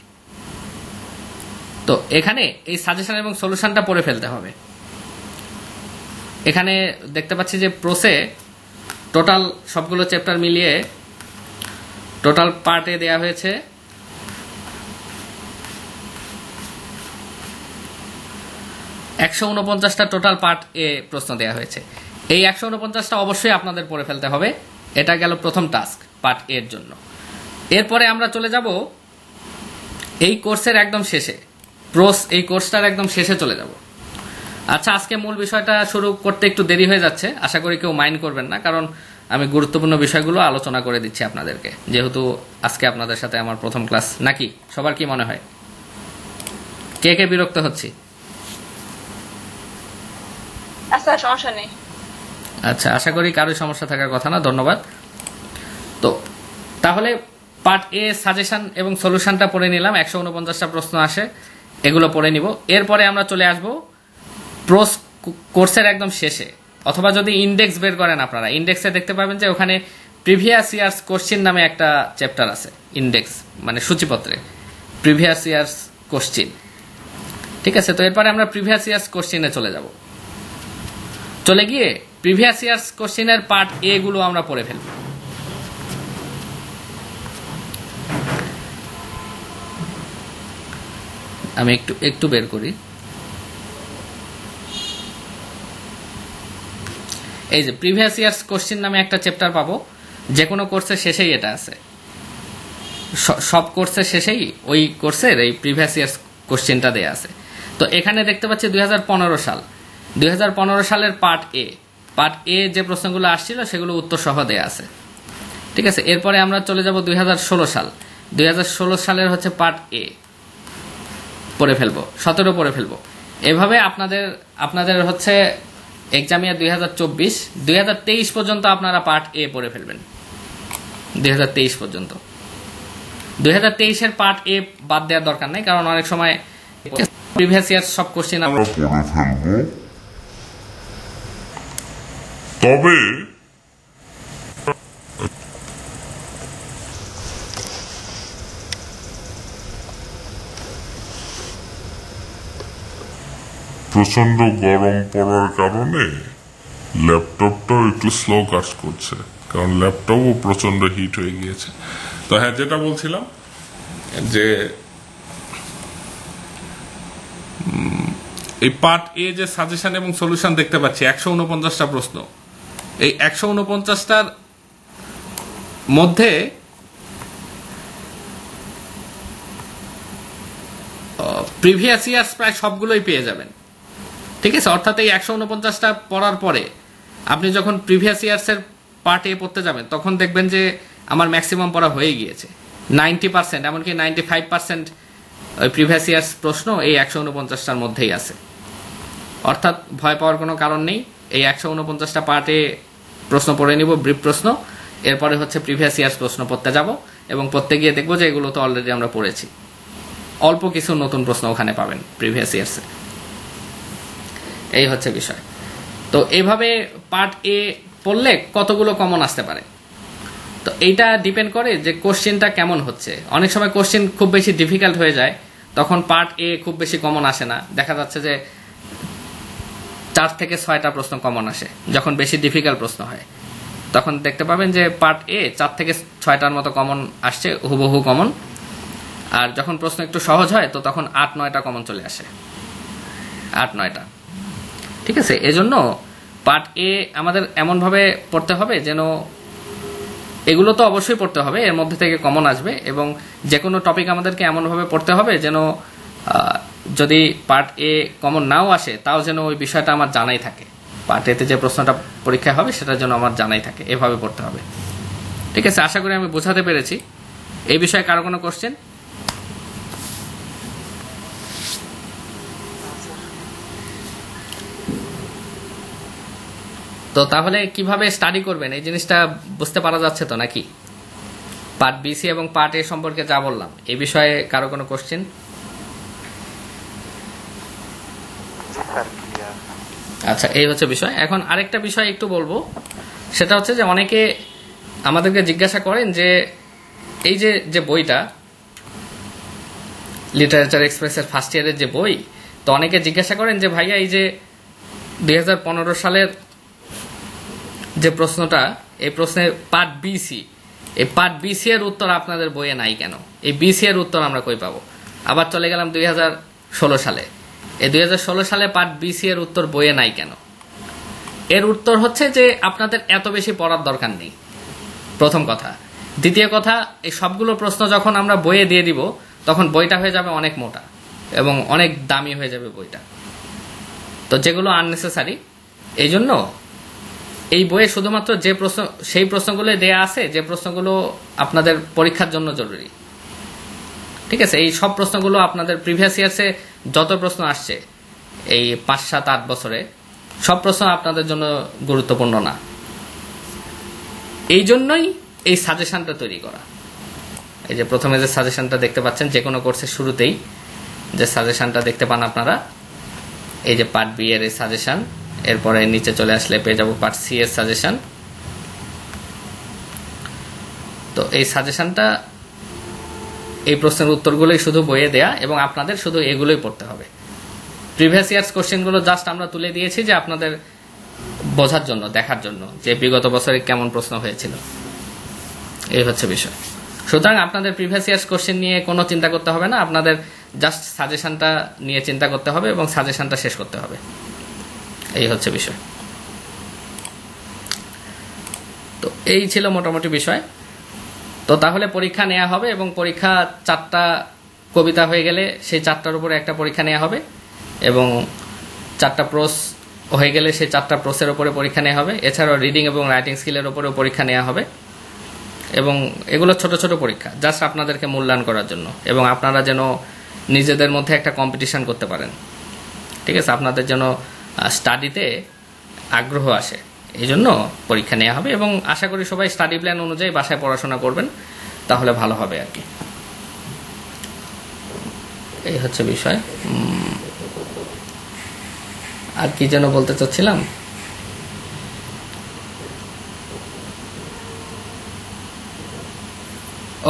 A: তো এখানে এই সাজেশন এবং সলিউশনটা পড়ে ফেলতে হবে। এখানে দেখতে পাচ্ছি যে প্রোসে টোটাল সবগুলো চ্যাপ্টার মিলিয়ে টোটাল পার্ট এ দেয়া হয়েছে 149টা টোটাল পার্ট এ প্রশ্ন দেয়া হয়েছে। এই 149টা অবশ্যই আপনাদের পড়ে ফেলতে হবে। এটা গেল প্রথম টাস্ক পার্ট এ এর জন্য। এরপরে আমরা চলে যাব এই কোর্সের একদম শেষে, এই কোর্সটার একদম শেষে চলে যাব। আচ্ছা, আজকে মূল বিষয়টা শুরু করতে একটু দেরি হয়ে যাচ্ছে, আশা করি কেউ মাইন্ড করবেন না, কারণ আমি গুরুত্বপূর্ণ বিষয়গুলো আলোচনা করে দিচ্ছি আপনাদেরকে, যেহেতু আজকে আপনাদের সাথে আমার প্রথম ক্লাস। নাকি সবার কি মনে হয়? কে কে বিরক্ত হচ্ছি?
D: আচ্ছা, সমস্যা নেই।
A: আচ্ছা, আশা করি কারোর সমস্যা থাকার কথা না, ধন্যবাদ। তো তাহলে পার্ট এ সাজেশন এবং সলিউশনটা পড়ে নিলাম, 149টা প্রশ্ন আসে, এগুলো পড়ে নিব। এরপরে আমরা চলে আসব প্রোস কোর্সের একদম শেষে, অথবা যদি ইন্ডেক্স বের করেন আপনারা, ইন্ডেক্সে দেখতে পাবেন যে ওখানে প্রিভিয়াস ইয়ার্স কোশ্চিন নামে একটা চ্যাপ্টার আছে। ইন্ডেক্স মানে সূচিপত্রে প্রিভিয়াস ইয়ার্স কোশ্চিন। ঠিক আছে, তো এরপরে আমরা প্রিভিয়াস ইয়ার্স কোশ্চিনে চলে যাব। চলে গিয়ে প্রিভিয়াস ইয়ার্স কোশ্চিনের পার্ট এ গুলো আমরা পড়ে ফেলব। আমি একটু বের করি। এই যে প্রিভিয়াস ইয়ার্স কোশ্চিন নামে একটা চ্যাপ্টার পাবো, যে কোনো কোর্সের শেষেই এটা আছে, সব কোর্সের শেষেই ওই কোর্সের এই প্রিভিয়াস ইয়ার্স কোশ্চিনটা দেয়া আছে। তো এখানে দেখতে পাচ্ছি 2015 সাল, 2015 সালের পার্ট এ যে প্রশ্নগুলো আসছিল সেগুলো উত্তর সহ দেয়া আছে। ঠিক আছে, এরপরে আমরা চলে যাব 2016 সাল, 2016 সালের হচ্ছে পার্ট এ পড়ে ফেলবো, 17 পড়ে ফেলবো। এভাবে আপনাদের হচ্ছে এক্সামিয়া 2023 পর্যন্ত আপনারা পার্ট এ পড়ে ফেলবেন। 2023 পর্যন্ত, 2023-এর পার্ট এ বাদ দেওয়ার দরকার নেই, কারণ অনেক সময় প্রিভিয়াস ইয়ার সব কোশ্চেন আমরা
G: পড়ে ফেলবো। তবে প্রচন্ড গরম পড়ার কারণে ল্যাপটপটাও একটু স্লো কাজ করছে, কারণ ল্যাপটপও প্রচন্ড হিট হয়ে গিয়েছে। তো হ্যাঁ, যেটা বলছিলাম যে এই পার্ট এ যে সাজেশন এবং সলিউশন দেখতে পাচ্ছি 149টা প্রশ্ন, এই 149টার মধ্যে প্রিভিয়াস ইয়ার্স প্রায় সবগুলোই পেয়ে যাবেন। ঠিক আছে, অর্থাৎ এই 149টা পড়ার পরে
A: আপনি যখন প্রিভিয়াস ইয়ার্সের পার্ট এ পড়তে যাবেন তখন দেখবেন যে আমার ম্যাক্সিমাম পড়া হয়ে গিয়েছে, 90%, এমনকি 95% ওই প্রিভিয়াস ইয়ার্স প্রশ্ন এই 149টার মধ্যেই আছে। অর্থাৎ ভয় পাওয়ার কোনো কারণ নেই। এই 149টা পার্টে প্রশ্ন পড়ে নিব, ব্রিফ প্রশ্ন, এরপরে হচ্ছে প্রিভিয়াস ইয়ার্স প্রশ্ন পড়তে যাব এবং পড়তে গিয়ে দেখবো যে এগুলো তো অলরেডি আমরা পড়েছি। অল্প কিছু নতুন প্রশ্ন ওখানে পাবেন প্রিভিয়াস ইয়ার্সে। এই হচ্ছে বিষয়। তো এইভাবে পার্ট এ পড়লে কতগুলো কমন আসতে পারে, তো এইটা ডিপেন্ড করে যে কোশ্চেনটা কেমন হচ্ছে। অনেক সময় কোশ্চেন খুব বেশি ডিফিকাল্ট হয়ে যায়, তখন পার্ট এ খুব বেশি কমন আসে না। দেখা যাচ্ছে যে 4 থেকে 6টা প্রশ্ন কমন আসে। যখন বেশি ডিফিকাল্ট প্রশ্ন হয় তখন দেখতে পাবেন যে পার্ট এ 4 থেকে 6টার মতো কমন আসছে, হুবহু কমন। আর যখন প্রশ্ন একটু সহজ হয় তো তখন 8-9টা কমন চলে আসে, 8-9টা। ঠিক আছে, এজন্য পার্ট এ আমাদের এমনভাবে পড়তে হবে যেন, এগুলো তো অবশ্যই পড়তে হবে, এর মধ্যে থেকে কমন আসবে, এবং যে কোনো টপিক আমাদেরকে এমনভাবে পড়তে হবে যেন যদি পার্ট এ কমন নাও আসে তাও যেন ওই বিষয়টা আমার জানাই থাকে। পার্ট এতে যে প্রশ্নটা পরীক্ষায় হবে সেটার জন্য আমার জানাই থাকে, এভাবে পড়তে হবে। ঠিক আছে, আশা করি আমি বোঝাতে পেরেছি। এই বিষয়ে কারো কোনো কোশ্চেন? তো তাহলে কিভাবে স্টাডি করবেন এই জিনিসটা বুঝতে পারা যাচ্ছে তো নাকি? পার্ট বিসি এবং পার্ট এ সম্পর্কে যা বললাম, এই বিষয়ে কারো কোনো কোশ্চেন? আচ্ছা, এই হচ্ছে বিষয়। এখন আরেকটা বিষয় একটু বলবো, সেটা হচ্ছে যে অনেকে আমাদেরকে জিজ্ঞাসা করেন যে এই যে বইটা লিটারেচার এক্সপ্রেসের ফার্স্ট ইয়ারের যে বই, তো অনেকে জিজ্ঞাসা করেন যে ভাইয়া এই যে 2015 সালের যে প্রশ্নটা, এই প্রশ্নের পার্ট বিসি, এই পার্ট বিসি এর উত্তর আপনাদের বইয়ে নাই কেন? এই বিসি এর উত্তর আমরা কই পাবো? আবার চলে গেলাম 2016 সালে, এই 2016 সালে পার্ট বিসি এর উত্তর বইয়ে নাই কেন? এর উত্তর হচ্ছে যে আপনাদের এত বেশি পড়ার দরকার নেই, প্রথম কথা। দ্বিতীয় কথা, এই সবগুলো প্রশ্ন যখন আমরা বইয়ে দিয়ে দিব তখন বইটা হয়ে যাবে অনেক মোটা এবং অনেক দামি হয়ে যাবে বইটা, তো যেগুলো আননেসেসারি। এই জন্য এই বইয়ে শুধুমাত্র যে প্রশ্ন, সেই প্রশ্নগুলো দেয়া আছে যে প্রশ্নগুলো আপনাদের পরীক্ষার জন্য জরুরি। ঠিক আছে, এই সব প্রশ্নগুলো আপনাদের প্রিভিয়াস ইয়ার্সে যত প্রশ্ন আসছে এই 5-7-8 বছরে, সব প্রশ্ন আপনাদের জন্য গুরুত্বপূর্ণ না। এই জন্যই এই সাজেশনটা তৈরি করা। এই যে প্রথমে যে সাজেশনটা দেখতে পাচ্ছেন, যে কোনো কোর্সের শুরুতেই যে সাজেশনটা দেখতে পান আপনারা, এই যে পার্ট বি এর এই সাজেশন, এরপরে নিচে চলে আসলে পেয়ে যাবো পার্ট সি এর সাজেশন। তো এই সাজেশনটা, এই প্রশ্নের উত্তরগুলোই শুধু বইয়ে দেয়া এবং আপনাদের শুধু এগুলোই পড়তে হবে। প্রিভিয়াস ইয়ার্স কোশ্চেনগুলো জাস্ট আমরা তুলে দিয়েছি যে আপনাদের বোঝার জন্য, দেখার জন্য যে বিগত বছরে কেমন প্রশ্ন হয়েছিল। এই হচ্ছে বিষয়। সুতরাং আপনাদের প্রিভিয়াস ইয়ার্স কোশ্চেন নিয়ে কোনো চিন্তা করতে হবে না, আপনাদের জাস্ট সাজেশনটা নিয়ে চিন্তা করতে হবে এবং সাজেশনটা শেষ করতে হবে। এই হচ্ছে বিষয়। তো এই ছিল মোটামুটি বিষয়। তো তাহলে পরীক্ষা নেওয়া হবে এবং পরীক্ষা 4টা কবিতা হয়ে গেলে সেই 4টার উপরে একটা পরীক্ষা নেওয়া হবে, এবং 4টা প্রোস হয়ে গেলে সেই 4টা প্রোসের উপরে পরীক্ষা নেওয়া হবে। এছাড়াও রিডিং এবং রাইটিং স্কিলের উপরেও পরীক্ষা নেওয়া হবে, এবং এগুলো ছোট ছোট পরীক্ষা জাস্ট আপনাদেরকে মূল্যায়ন করার জন্য, এবং আপনারা যেন নিজেদের মধ্যে একটা কম্পিটিশন করতে পারেন। ঠিক আছে, আপনাদের যেন স্টাডিতে আগ্রহ আসে, এই জন্য পরীক্ষা নেওয়া হবে। এবং আশা করি সবাই স্টাডি প্ল্যান অনুযায়ী বাসায় পড়াশোনা করবেন, তাহলে ভালো হবে আর কি। এই হচ্ছে বিষয়। আর কি যেন বলতে চাচ্ছিলাম,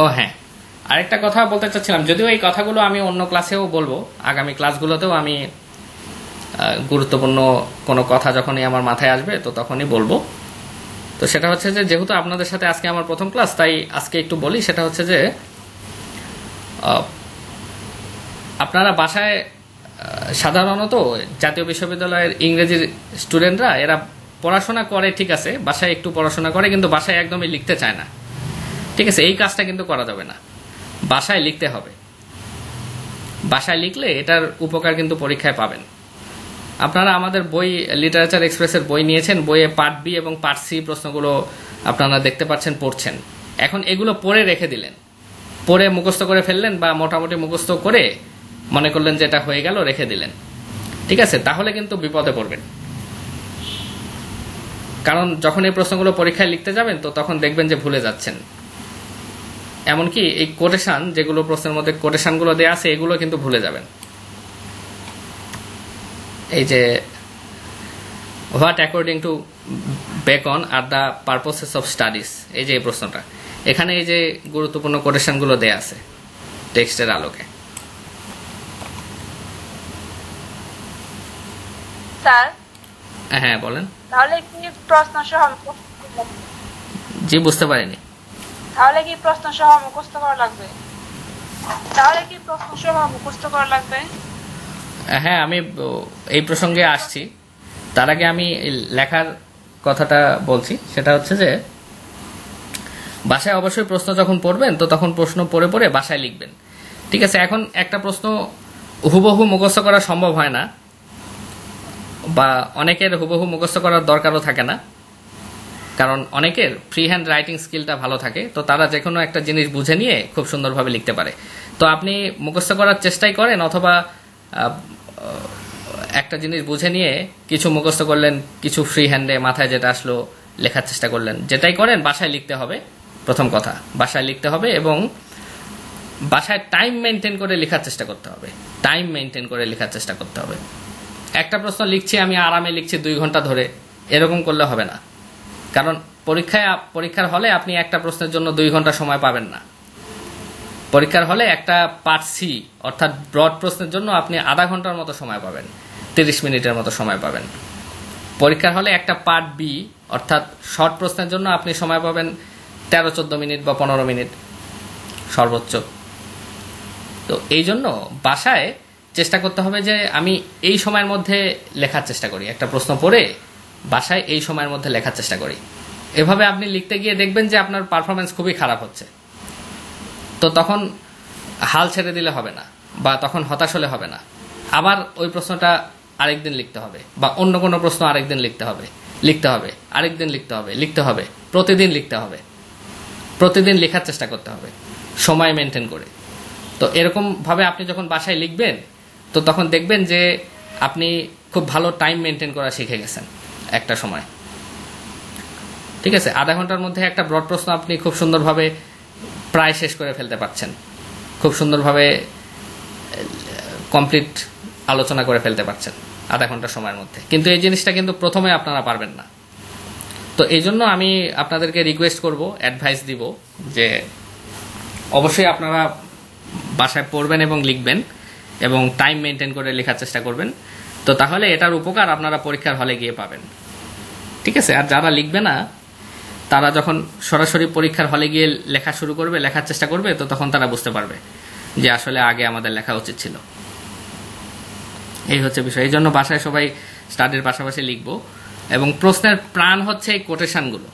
A: ও হ্যাঁ, আরেকটা কথা বলতে চাচ্ছিলাম, যদিও এই কথাগুলো আমি অন্য ক্লাসেও বলবো, আগামী ক্লাসগুলোতেও আমি গুরুত্বপূর্ণ কোনো কথা যখনই আমার মাথায় আসবে তো তখনই বলবো। তো সেটা হচ্ছে যে যেহেতু আপনাদের সাথে আজকে আমার প্রথম ক্লাস, তাই আজকে একটু বলি। সেটা হচ্ছে যে আপনারা বাসায় সাধারণত জাতীয় বিশ্ববিদ্যালয়ের ইংরেজির স্টুডেন্টরা এরা পড়াশোনা করে, ঠিক আছে, বাসায় একটু পড়াশোনা করে, কিন্তু বাসায় একদমই লিখতে চায় না। ঠিক আছে, এই কাজটা কিন্তু করা যাবে না, বাসায় লিখতে হবে। বাসায় লিখলে এটার উপকার কিন্তু পরীক্ষায় পাবেন। আপনারা আমাদের বই লিটারেচার এক্সপ্রেসের বই নিয়েছেন, বইয়ে পার্ট বি এবং পার্ট সি প্রশ্নগুলো আপনারা দেখতে পাচ্ছেন, পড়ছেন। এখন এগুলো পড়ে রেখে দিলেন, পড়ে মুখস্থ করে ফেললেন বা মোটামুটি মুখস্থ করে মনে করলেন যে এটা হয়ে গেল, রেখে দিলেন, ঠিক আছে? তাহলে কিন্তু বিপদে পড়বেন। কারণ যখন এই প্রশ্নগুলো পরীক্ষায় লিখতে যাবেন তো তখন দেখবেন যে ভুলে যাচ্ছেন। এমনকি এই কোটেশন, যেগুলো প্রশ্নের মধ্যে কোটেশনগুলো দেওয়া আছে, এগুলো কিন্তু ভুলে যাবেন। এই যে what according to beacon are the পারপোসেস of studies, এই যে এই প্রশ্নটা, এখানে এই যে গুরুত্বপূর্ণ কোটেশনগুলো দেয়া আছে টেক্সটের আলোকে।
D: স্যার
A: হ্যাঁ বলেন।
D: তাহলে কি প্রশ্ন সহ
A: জি, বুঝতে পারিনি।
D: তাহলে কি প্রশ্ন সহ মুখস্থ করা লাগবে? তাহলে কি প্রশ্ন সহ মুখস্থ করা লাগবে?
A: হ্যাঁ, আমি এই প্রসঙ্গে আসছি। তার আগে আমি লেখার কথাটা বলছি। সেটা হচ্ছে যে বাসায় অবশ্যই প্রশ্ন যখন পড়বেন তো তখন প্রশ্ন পড়ে পড়ে বাসায় লিখবেন, ঠিক আছে? এখন একটা প্রশ্ন হুবহু মুখস্থ করা সম্ভব হয় না, বা অনেকের হুবহু মুখস্থ করার দরকারও থাকে না, কারণ অনেকের ফ্রি হ্যান্ড রাইটিং স্কিলটা ভালো থাকে, তো তারা যে কোনো একটা জিনিস বুঝে নিয়ে খুব সুন্দরভাবে লিখতে পারে। তো আপনি মুখস্থ করার চেষ্টাই করেন, অথবা একটা জিনিস বুঝে নিয়ে কিছু মুখস্থ করলেন, কিছু ফ্রি হ্যান্ডে মাথায় যেটা আসলো লেখার চেষ্টা করলেন। যেটাই করেন বাসায় লিখতে হবে, প্রথম কথা বাসায় লিখতে হবে, এবং বাসায় টাইম মেনটেন করে লেখার চেষ্টা করতে হবে। টাইম মেনটেন করে লেখার চেষ্টা করতে হবে। একটা প্রশ্ন লিখছি, আমি আরামে লিখছি 2 ঘন্টা ধরে, এরকম করলে হবে না। কারণ পরীক্ষার হলে আপনি একটা প্রশ্নের জন্য 2 ঘন্টা সময় পাবেন না। পরীক্ষার হলে একটা পার্ট সি অর্থাৎ ব্রড প্রশ্নের জন্য আপনি আধা ঘন্টার মতো সময় পাবেন, 30 মিনিটের মতো সময় পাবেন। পরীক্ষার হলে একটা পার্ট বি অর্থাৎ শর্ট প্রশ্নের জন্য আপনি সময় পাবেন 13-14 মিনিট বা 15 মিনিট সর্বোচ্চ। তো এই জন্য বাসায় চেষ্টা করতে হবে যে আমি এই সময়ের মধ্যে লেখার চেষ্টা করি, একটা প্রশ্ন পড়ে বাসায় এই সময়ের মধ্যে লেখার চেষ্টা করি। এভাবে আপনি লিখতে গিয়ে দেখবেন যে আপনার পারফরমেন্স খুবই খারাপ হচ্ছে। তো তখন হাল ছেড়ে দিলে হবে না, বা তখন হতাশ হলে হবে না। আবার ওই প্রশ্নটা আরেকদিন লিখতে হবে, বা অন্য কোনো প্রশ্ন আরেকদিন লিখতে হবে, আরেকদিন লিখতে হবে, প্রতিদিন লিখতে হবে, প্রতিদিন লেখার চেষ্টা করতে হবে সময় মেনটেন করে। তো এরকম ভাবে আপনি যখন বাসায় লিখবেন তো তখন দেখবেন যে আপনি খুব ভালো টাইম মেনটেন করা শিখে গেছেন একটা সময়, ঠিক আছে? আধা ঘন্টার মধ্যে একটা ব্রড প্রশ্ন আপনি খুব সুন্দরভাবে প্রায় শেষ করে ফেলতে পারছেন, খুব সুন্দরভাবে কমপ্লিট আলোচনা করে ফেলতে পারছেন আধা ঘন্টা সময়ের মধ্যে। কিন্তু এই জিনিসটা কিন্তু প্রথমে আপনারা পারবেন না। তো এই জন্য আমি আপনাদেরকে রিকোয়েস্ট করব, অ্যাডভাইস দিব যে অবশ্যই আপনারা বাসায় পড়বেন এবং লিখবেন, এবং টাইম মেনটেন করে লেখার চেষ্টা করবেন। তো তাহলে এটার উপকার আপনারা পরীক্ষার হলে গিয়ে পাবেন, ঠিক আছে? আর যারা লিখবে না তারা যখন সরাসরি পরীক্ষার হলে গিয়ে লেখা শুরু করবে, লেখার চেষ্টা করবে, তো তখন তারা বুঝতে পারবে যে আসলে আগে আমাদের লেখা উচিত ছিল। এই হচ্ছে বিষয়। এই জন্য বাসায় সবাই স্টাডির পাশাপাশি লিখবো। এবং প্রশ্নের প্রাণ হচ্ছে এই কোটেশনগুলো।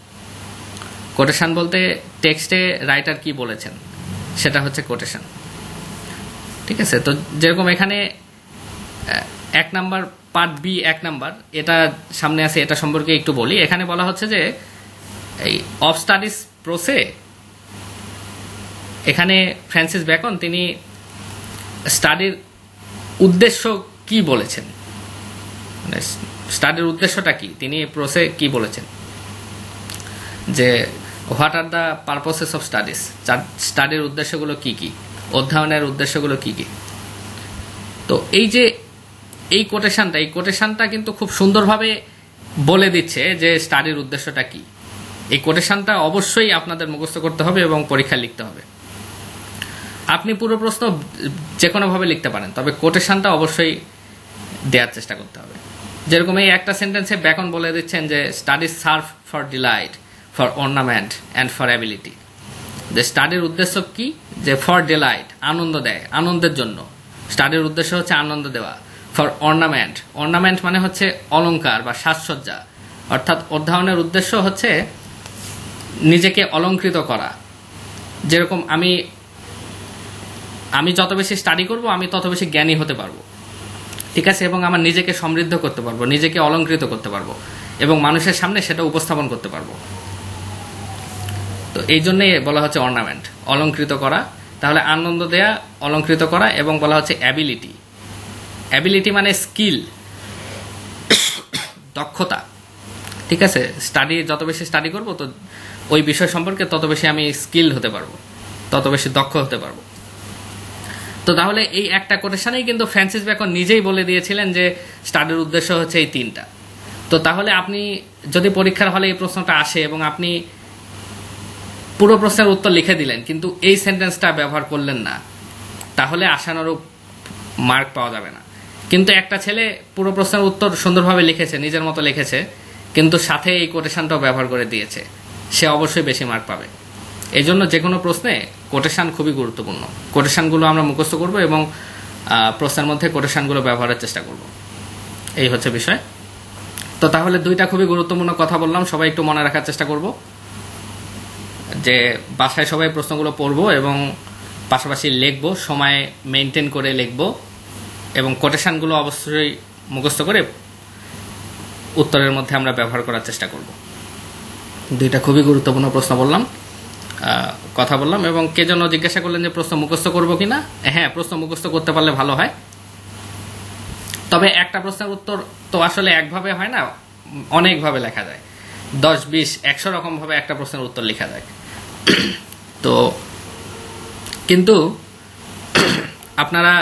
A: কোটেশন বলতে টেক্সটে রাইটার কি বলেছেন সেটা হচ্ছে কোটেশন, ঠিক আছে? তো যেরকম এখানে 1 নাম্বার পার্ট বি 1 নাম্বার, এটা সামনে আছে, এটা সম্পর্কে একটু বলি। এখানে বলা হচ্ছে যে এই অফ স্টাডিজ প্রোসে, এখানে ফ্রান্সিস বেকন তিনি স্টাডির উদ্দেশ্য কি বলেছেন, মানে স্টাডির উদ্দেশ্যটা কি, তিনি প্রোসে কি বলেছেন, যে what are the পারপোসেস of studies, স্টাডির উদ্দেশ্যগুলো কি কি, অধ্যয়নের উদ্দেশ্যগুলো কি কি। তো এই যে এই কোটেশনটা কিন্তু খুব সুন্দরভাবে বলে দিচ্ছে যে স্টাডির উদ্দেশ্যটা কি। এই কোটেশনটা অবশ্যই আপনাদের মুখস্থ করতে হবে এবং পরীক্ষা লিখতে হবে। আপনি পুরো প্রশ্ন যে কোনোভাবে লিখতে পারেন, তবে কোটেশনটা অবশ্যই দেওয়ার চেষ্টা করতে হবে। যেরকম এই একটা সেন্টেন্সে বেকন বলে দিচ্ছেন যে studies serve for delight, for ornament and for ability. যে স্টাডির উদ্দেশ্য কি, যে ফর ডিলাইট, আনন্দ দেয়, আনন্দের জন্য। স্টাডির উদ্দেশ্য হচ্ছে আনন্দ দেওয়া। ফর অর্নামেন্ট, অর্নামেন্ট মানে হচ্ছে অলংকার বা সাজসজ্জা, অর্থাৎ অধ্যয়নের উদ্দেশ্য হচ্ছে নিজেকে অলংকৃত করা। যেরকম আমি যত বেশি স্টাডি করব আমি তত বেশি জ্ঞানী হতে পারবো। ঠিক আছে, এবং আমার নিজেকে সমৃদ্ধ করতে পারবো, নিজেকে অলংকৃত করতে পারবো এবং মানুষের সামনে সেটা উপস্থাপন করতে পারবো। তো এই জন্যই বলা হচ্ছে অর্নামেন্ট, অলংকৃত করা। তাহলে আনন্দ দেয়া, অলংকৃত করা, এবং বলা হচ্ছে অ্যাবিলিটি। অ্যাবিলিটি মানে স্কিল, দক্ষতা। ঠিক আছে, যত বেশি স্টাডি করবো তো ওই বিষয় সম্পর্কে তত বেশি আমি স্কিল হতে পারবো, তত বেশি দক্ষ হতে পারবো। তো তাহলে এই একটা কোটেশনেই কিন্তু ফ্রান্সিস বেকন নিজেই বলে দিয়েছিলেন যে স্টাডির উদ্দেশ্য হচ্ছে এই 3টা। তো তাহলে আপনি যদি পরীক্ষার হলে এই প্রশ্নটা আসে এবং আপনি পুরো প্রশ্নের উত্তর লিখে দিলেন কিন্তু এই সেন্টেন্সটা ব্যবহার করলেন না, তাহলে আশানুরূপ মার্ক পাওয়া যাবে না। কিন্তু একটা ছেলে পুরো প্রশ্নের উত্তর সুন্দরভাবে লিখেছে, নিজের মতো লিখেছে, কিন্তু সাথে এই কোটেশনটাও ব্যবহার করে দিয়েছে, সে অবশ্যই বেশি মার্ক পাবে। এই জন্য যে কোনো প্রশ্নে কোটেশন খুবই গুরুত্বপূর্ণ। কোটেশনগুলো আমরা মুখস্থ করব এবং প্রশ্নের মধ্যে কোটেশনগুলো ব্যবহারের চেষ্টা করব, এই হচ্ছে বিষয়। তো তাহলে 2টা খুবই গুরুত্বপূর্ণ কথা বললাম, সবাই একটু মনে রাখার চেষ্টা করব যে বাসায় সবাই প্রশ্নগুলো পড়বো এবং পাশাপাশি লিখবো, সময় মেনটেন করে লিখবো এবং কোটেশনগুলো অবশ্যই মুখস্থ করে উত্তরের মধ্যে আমরা ব্যবহার করার চেষ্টা করব। 2টা খুবই গুরুত্বপূর্ণ প্রশ্ন বললাম, কথা বললাম। এবং কে যেন জিজ্ঞাসা করলেন যে প্রশ্ন মুখস্থ করবো কিনা। হ্যাঁ, প্রশ্ন মুখস্থ করতে পারলে ভালো হয়, তবে একটা প্রশ্নের উত্তর তো আসলে একভাবে হয় না, অনেকভাবে লেখা যায়। 10, 20, 100 রকম ভাবে একটা প্রশ্নের উত্তর লেখা যায়। তো কিন্তু আপনারা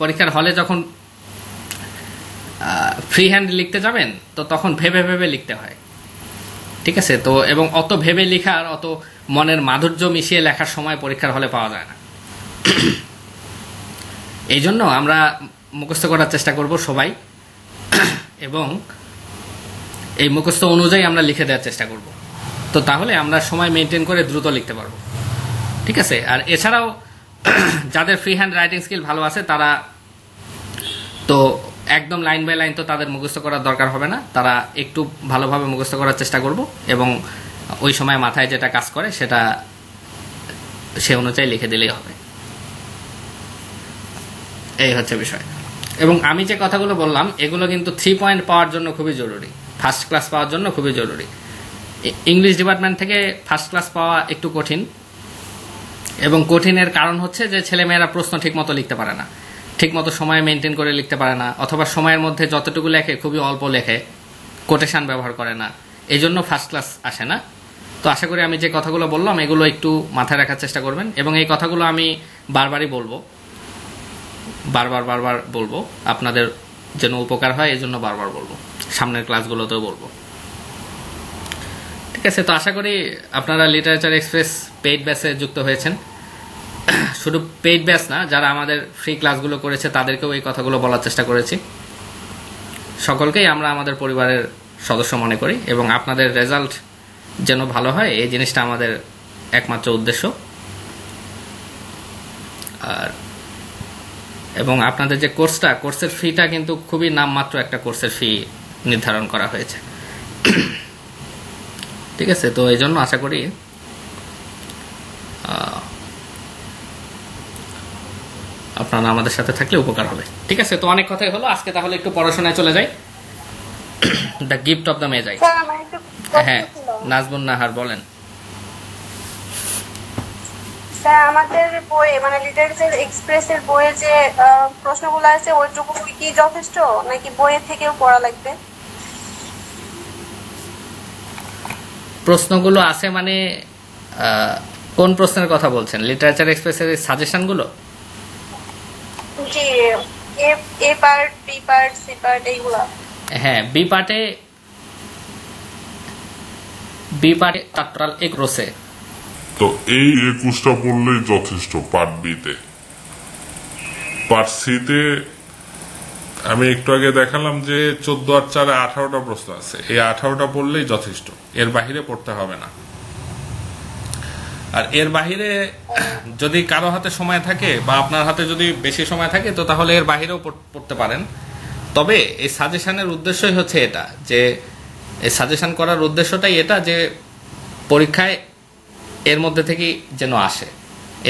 A: পরীক্ষার হলে যখন ফ্রি হ্যান্ড লিখতে যাবেন তো তখন ভেবে ভেবে লিখতে হয়, ঠিক আছে। তো এবং অত ভেবে লেখার, অত মনের মাধুর্য মিশিয়ে লেখার সময় পরীক্ষার হলে পাওয়া যায় না। এই জন্য আমরা মুখস্থ করার চেষ্টা করব সবাই, এবং এই মুখস্থ অনুযায়ী আমরা লিখে দেওয়ার চেষ্টা করব। তো তাহলে আমরা সময় মেনটেন করে দ্রুত লিখতে পারবো, ঠিক আছে। আর এছাড়াও যাদের ফ্রি হ্যান্ড রাইটিং স্কিল ভালো আছে তারা তো একদম লাইন বাই লাইন তো তাদের মুখস্থ করার দরকার হবে না, তারা একটু ভালোভাবে মুখস্থ করার চেষ্টা করব এবং ওই সময় মাথায় যেটা কাজ করে সেটা সে অনুযায়ী লিখে দিলেই হবে, এই হচ্ছে বিষয়। এবং আমি যে কথাগুলো বললাম এগুলো কিন্তু 3 পয়েন্ট পাওয়ার জন্য খুবই জরুরি, ফার্স্ট ক্লাস পাওয়ার জন্য খুবই জরুরি। ইংলিশ ডিপার্টমেন্ট থেকে ফার্স্ট ক্লাস পাওয়া একটু কঠিন, এবং কঠিনের কারণ হচ্ছে যে ছেলেমেয়েরা প্রশ্ন ঠিকমতো লিখতে পারে না, ঠিকমতো সময় মেনটেন করে লিখতে পারে না, অথবা সময়ের মধ্যে যতটুকু লেখে খুবই অল্প লেখে, কোটেশন ব্যবহার করে না, এই জন্য ফার্স্ট ক্লাস আসে না। তো আশা করি আমি যে কথাগুলো বললাম এগুলো একটু মাথায় রাখার চেষ্টা করবেন, এবং এই কথাগুলো আমি বারবারই বলবো, বারবার বলবো, আপনাদের যেন উপকার হয় এই জন্য বারবার বলবো, সামনের ক্লাসগুলোতেও বলবো, ঠিক আছে। তো আশা করি আপনারা লিটারেচার এক্সপ্রেস পেইড ব্যাচে যুক্ত হয়েছেন। শুধু পেইড ব্যাচ না, যারা আমাদের ফ্রি ক্লাসগুলো করেছে তাদেরকেও এই কথাগুলো বলার চেষ্টা করেছি। সকলকেই আমরা আমাদের পরিবারের সদস্য মনে করি, এবং আপনাদের রেজাল্ট যেন ভালো হয় এই জিনিসটা আমাদের একমাত্র উদ্দেশ্য। আর এবং আপনাদের যে কোর্সের ফিটা কিন্তু খুবই নামমাত্র একটা কোর্সের ফি নির্ধারণ করা হয়েছে, ঠিক আছে। তো এই জন্য আশা করি আপনারা আমাদের সাথে থাকলে উপকার হবে, ঠিক আছে। তো অনেক কথাই হলো আজকে, তাহলে একটু পড়াশোনায় চলে যাই। The gift of the মেজাই। হ্যাঁ, নাজমুন নাহার বলেন।
E: স্যার আমাদের বই মানে লিটারেচার এক্সপ্রেসের বইয়ে যে প্রশ্নগুলো আছে ওইটুকু কি যথেষ্ট নাকি বইয়ের থেকেও পড়া লাগবে?
A: প্রশ্নগুলো আছে মানে কোন প্রশ্নের কথা বলছেন? লিটারেচার এক্সপ্রেসের সাজেশনগুলো?
E: জি, A part, B part, C part এইগুলো।
A: হ্যাঁ, বি পার্টে টাট্রাল এক রোসে।
G: তো এই 21টা পড়লেই যথেষ্ট পার্ট বিতে। পার্ট সিতে আমি একটু আগে দেখালাম যে 14 আর 4 18টা প্রশ্ন আছে, এই 18টা পড়লেই যথেষ্ট, এর বাহিরে পড়তে হবে না। আর এর বাহিরে যদি কারো হাতে সময় থাকে বা আপনার হাতে যদি বেশি সময় থাকে তো তাহলে এর বাহিরেও পড়তে পারেন। তবে এই সাজেশনের উদ্দেশ্যই হচ্ছে এটা, যে এই সাজেশন করার উদ্দেশ্যটাই এটা যে পরীক্ষায় এর মধ্যে থেকে যেন আসে,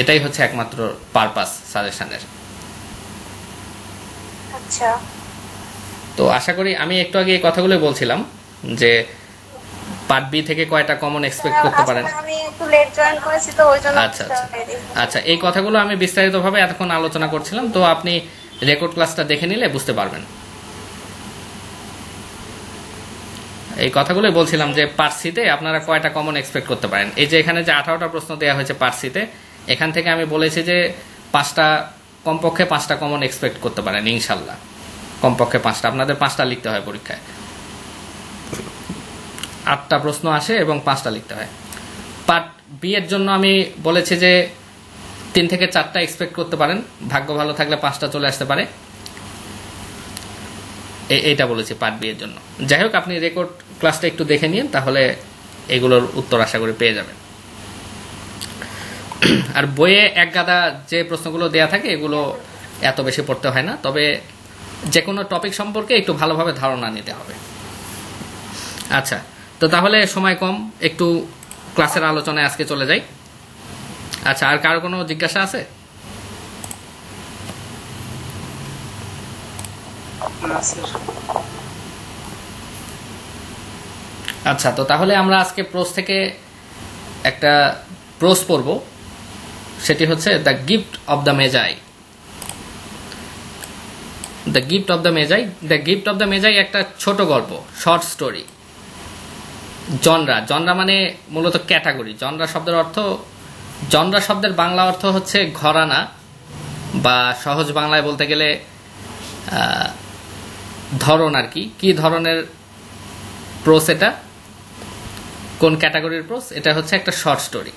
G: এটাই হচ্ছে একমাত্র পারপাস সাজেশনের।
E: আচ্ছা
A: তো আশা করি আমি একটু আগে এই কথাগুলো বলছিলাম যে পার্ট বি থেকে কয়টা কমন এক্সপেক্ট করতে পারেন।
E: আসলে আমি একটু লেট জয়েন করেছি তো ওইজন্য
A: আচ্ছা আচ্ছা আচ্ছা, এই কথাগুলো আমি বিস্তারিতভাবে এতক্ষণ আলোচনা করছিলাম, তো আপনি রেকর্ড ক্লাসটা দেখে নিলে বুঝতে পারবেন। এই কথাগুলোই বলছিলাম যে পার্ট সিতে আপনারা কয়টা কমন এক্সপেক্ট করতে পারেন। এই যে এখানে যে 18টা প্রশ্ন দেওয়া হয়েছে পার্ট সিতে, এখান থেকে আমি বলেছি যে কমপক্ষে 5টা কমন এক্সপেক্ট করতে পারেন ইনশাল্লাহ। কমপক্ষে 5টা, আপনাদের 5টা লিখতে হয় পরীক্ষায়। 8টা প্রশ্ন আসে এবং 5টা লিখতে হয়। পার্ট বি এর জন্য আমি বলেছি যে 3 থেকে 4টা এক্সপেক্ট করতে পারেন, ভাগ্য ভালো থাকলে 5টা চলে আসতে পারে, এইটা বলেছি পার্ট বি এর জন্য। যাই হোক, আপনি রেকর্ড ক্লাসটা একটু দেখে নিন, তাহলে এগুলোর উত্তর আশা করি পেয়ে যাবেন। আর বইয়ে এক গাদা যে প্রশ্নগুলো দেয়া থাকে এগুলো এত বেশি পড়তে হয় না, তবে যে কোনো টপিক সম্পর্কে একটু ভালোভাবে ধারণা নিতে হবে। আচ্ছা, তো তাহলে সময় কম, একটু ক্লাসের আলোচনায় আজকে চলে যাই। আচ্ছা, আর কারো কোনো জিজ্ঞাসা আছে? আচ্ছা, তো তাহলে আমরা আজকে প্রোজ থেকে একটা প্রোজ পড়ব, সেটি হচ্ছে the gift of the মেজাই। The gift of the মেজাই। The gift of the মেজাই একটা ছোট গল্প, শর্ট স্টোরি। জনরা মানে মূলত ক্যাটাগরি। জনরা শব্দের বাংলা অর্থ হচ্ছে ঘরানা, বা সহজ বাংলায় বলতে গেলে ধরন আর কি। কি ধরনের প্রোস এটা, কোন ক্যাটাগরির প্রোস? এটা হচ্ছে একটা শর্ট স্টোরি,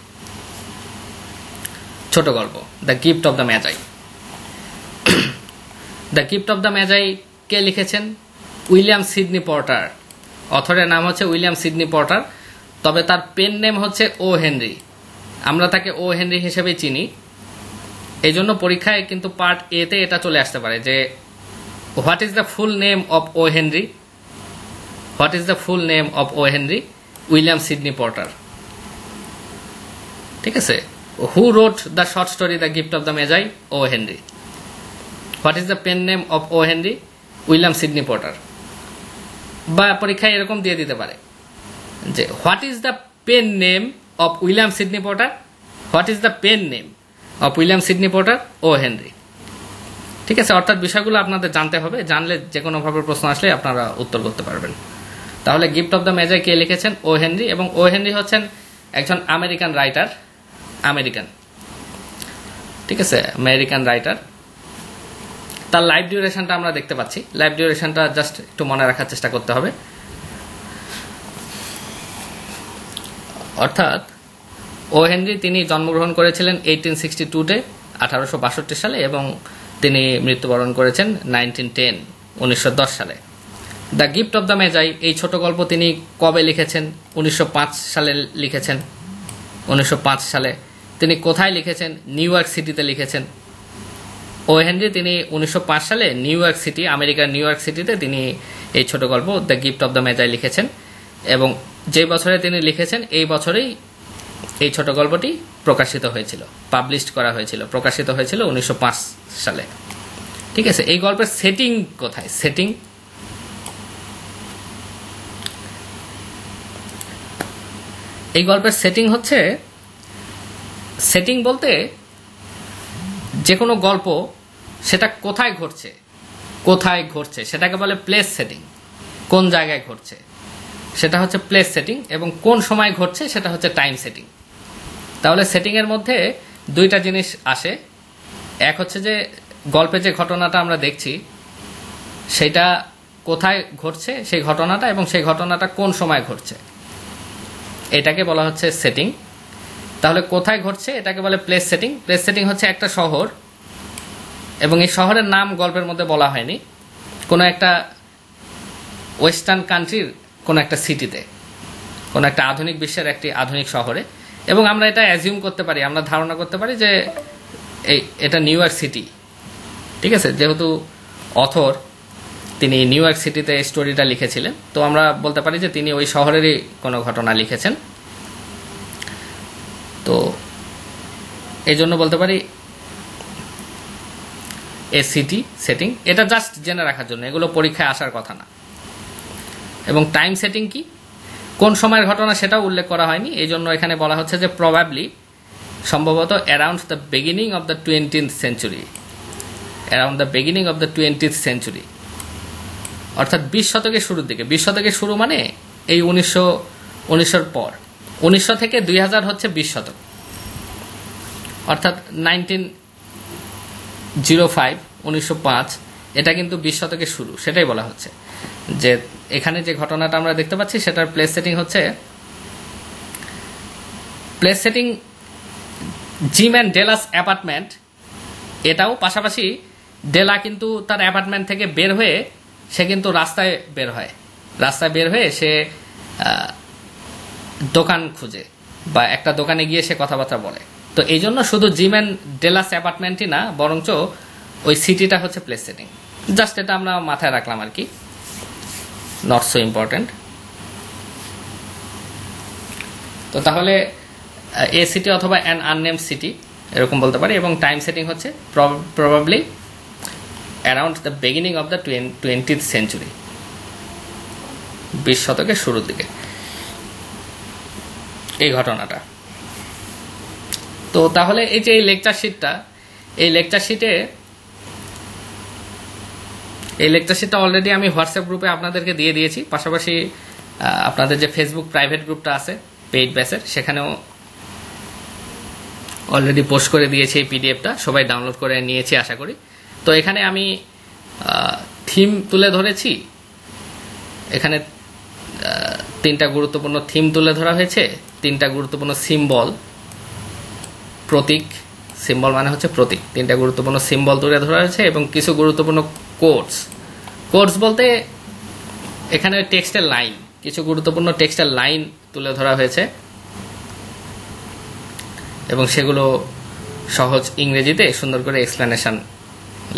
A: ছোট গল্প। The gift of the Magi. The gift of the Magi কে লিখেছেন? William Sydney porter. অথরের নাম হচ্ছে উইলিয়াম সিডনি পর্টার, তবে তার পেন নেম হচ্ছে ও হেনরি। আমরা তাকে ও হেনরি হিসেবে চিনি। এই জন্য পরীক্ষায় কিন্তু পার্ট এ তে এটা চলে আসতে পারে যে what is the full name of O Henry? What is the full name of O Henry? William Sydney Porter. ঠিক আছে? Who wrote the short story the gift of the Magi? O Henry. What is the pen name of O Henry? William Sydney Porter. বা পরীক্ষায় এরকম দিয়ে দিতে পারে যে what is the pen name of William Sydney Porter? What is the pen name of William Sydney Porter? O Henry. ঠিক আছে? অর্থাৎ বিষয়গুলো আপনাদের জানতে হবে, জানলে যে কোনোভাবে প্রশ্ন আসলে আপনারা উত্তর করতে পারবেন। তাহলে গিফট অব দ্য মেজাই কে লিখেছেন? ও হেনরি। এবং ও হেনরি হচ্ছেন একজন আমেরিকান রাইটার। ঠিক আছে? American writer. তার লাইফ ডিউরেশনটা আমরা দেখতে পাচ্ছি। লাইফ ডিউরেশনটা জাস্ট একটু মনে রাখার চেষ্টা করতে হবে। অর্থাৎ ও হেনরি তিনি জন্মগ্রহণ করেছিলেন 1862-তে, 1862 সালে, এবং তিনি মৃত্যুবরণ করেছেন 1910 সালে। দ্য গিফট অব দ্য মেজাই এই ছোট গল্প তিনি কবে লিখেছেন? 1905 সালে লিখেছেন। 1905 সালে। তিনি কোথায় লিখেছেন? নিউ ইয়র্ক সিটিতে লিখেছেন। ও হেনরি তিনি 1905 সালে নিউ ইয়র্ক সিটি, আমেরিকার নিউ ইয়র্ক সিটিতে তিনি এই ছোট গল্প দ্য গিফট অব দ্য মেজাই লিখেছেন। এবং যে বছরে তিনি লিখেছেন এই বছরেই এই ছোট গল্পটি প্রকাশিত হয়েছিল, পাবলিশড করা হয়েছিল, প্রকাশিত হয়েছিল 1905 সালে। ঠিক আছে? এই গল্পের সেটিং কোথায়? এই গল্পের সেটিং হচ্ছে, সেটিং বলতে যে কোনো গল্প সেটা কোথায় ঘটছে সেটাকে বলে প্লেস সেটিং। কোন জায়গায় ঘটছে সেটা হচ্ছে প্লেস সেটিং, এবং কোন সময় ঘটছে সেটা হচ্ছে টাইম সেটিং। তাহলে সেটিং এর মধ্যে দুইটা জিনিস আসে। এক হচ্ছে যে গল্পে যে ঘটনাটা আমরা দেখছি সেটা কোথায় ঘটছে সেই ঘটনাটা, এবং সেই ঘটনাটা কোন সময় ঘটছে, এটাকে বলা হচ্ছে সেটিং। তাহলে কোথায় ঘটছে এটাকে বলে প্লেস সেটিং। প্লেস সেটিং হচ্ছে একটা শহর, এবং এই শহরের নাম গল্পের মধ্যে বলা হয়নি, কোনো একটা ওয়েস্টার্ন কান্ট্রির কোনো একটা সিটিতে, কোনো একটা আধুনিক বিশ্বের একটি আধুনিক শহরে। এবং আমরা এটা অ্যাজিউম করতে পারি, আমরা ধারণা করতে পারি যে এটা নিউ ইয়র্ক সিটি। ঠিক আছে? যেহেতু অথর তিনি নিউ ইয়র্ক সিটিতে স্টোরিটা লিখেছিলেন, তো আমরা বলতে পারি যে তিনি ওই শহরেরই কোনো ঘটনা লিখেছেন। তো এই জন্য বলতে পারি সিটি সেটিং, এটা জাস্ট জেনে রাখার জন্য, এগুলো পরীক্ষায় আসার কথা না। এবং টাইম সেটিং কি, কোন সময়ের ঘটনা সেটাও উল্লেখ করা হয়নি, এই জন্য এখানে বলা হচ্ছে যে প্রবাবলি, সম্ভবত around the beginning of the 20th century, around the beginning of the 20th century, অর্থাৎ 20 শতকের শুরুর দিকে। 20 শতকের শুরু মানে এই 1900 পর, 1900 থেকে 2000 হচ্ছে 20 শতক, অর্থাৎ 1905 এটা কিন্তু 20 শতকের শুরু, সেটাই বলা হচ্ছে। যে এখানে যে ঘটনাটা আমরা দেখতে পাচ্ছি সেটার প্লেস সেটিং হচ্ছে, place setting gym and Dallas apartment, এটাও পাশাপাশি ডেলা কিন্তু তার অ্যাপার্টমেন্ট থেকে বের হয়ে সে কিন্তু রাস্তায় বের হয়, রাস্তায় বের হয়ে সে দোকান খুঁজে বা একটা দোকানে গিয়ে সে কথাবার্তা বলে। তো এই জন্য শুধু জিম অ্যান্ড ডেলাস অ্যাপার্টমেন্টই না, বরঞ্চ ওই সিটিটা হচ্ছে প্লেস সেটিং। জাস্ট এটা আমরা মাথায় রাখলাম আর কি, নট সো ইম্পর্টেন্ট। তো তাহলে এ সিটি অথবা অ্যান আননেমড সিটি এরকম বলতে পারি। এবং টাইম সেটিং হচ্ছে probably around the beginning of the 20th century, 20 শতকের শুরুর দিকে এই ঘটনাটা। তো তাহলে এই যে এই লেকচার শিটটা, এই লেকচার শিটটা অলরেডি আমি হোয়াটসঅ্যাপ গ্রুপে আপনাদেরকে দিয়ে দিয়েছি, পাশাপাশি আপনাদের যে ফেসবুক প্রাইভেট গ্রুপটা আছে পেইড ব্যাচের, সেখানেও অলরেডি পোস্ট করে দিয়েছি এই পিডিএফটা, সবাই ডাউনলোড করে নিয়েছি আশা করি। তো এখানে আমি থিম তুলে ধরেছি, এখানে 3টা গুরুত্বপূর্ণ থিম তুলে ধরা হয়েছে, 3টা গুরুত্বপূর্ণ সিম্বল, প্রতীক, সিম্বল মানে হচ্ছে প্রতীক, 3টা গুরুত্বপূর্ণ সিম্বল তুলে ধরা হয়েছে এবং কিছু গুরুত্বপূর্ণ কোডস বলতে এখানে টেক্সটের লাইন, কিছু গুরুত্বপূর্ণ টেক্সটের লাইন তুলে ধরা হয়েছে এবং সেগুলো সহজ ইংরেজিতে সুন্দর করে এক্সপ্লেনেশন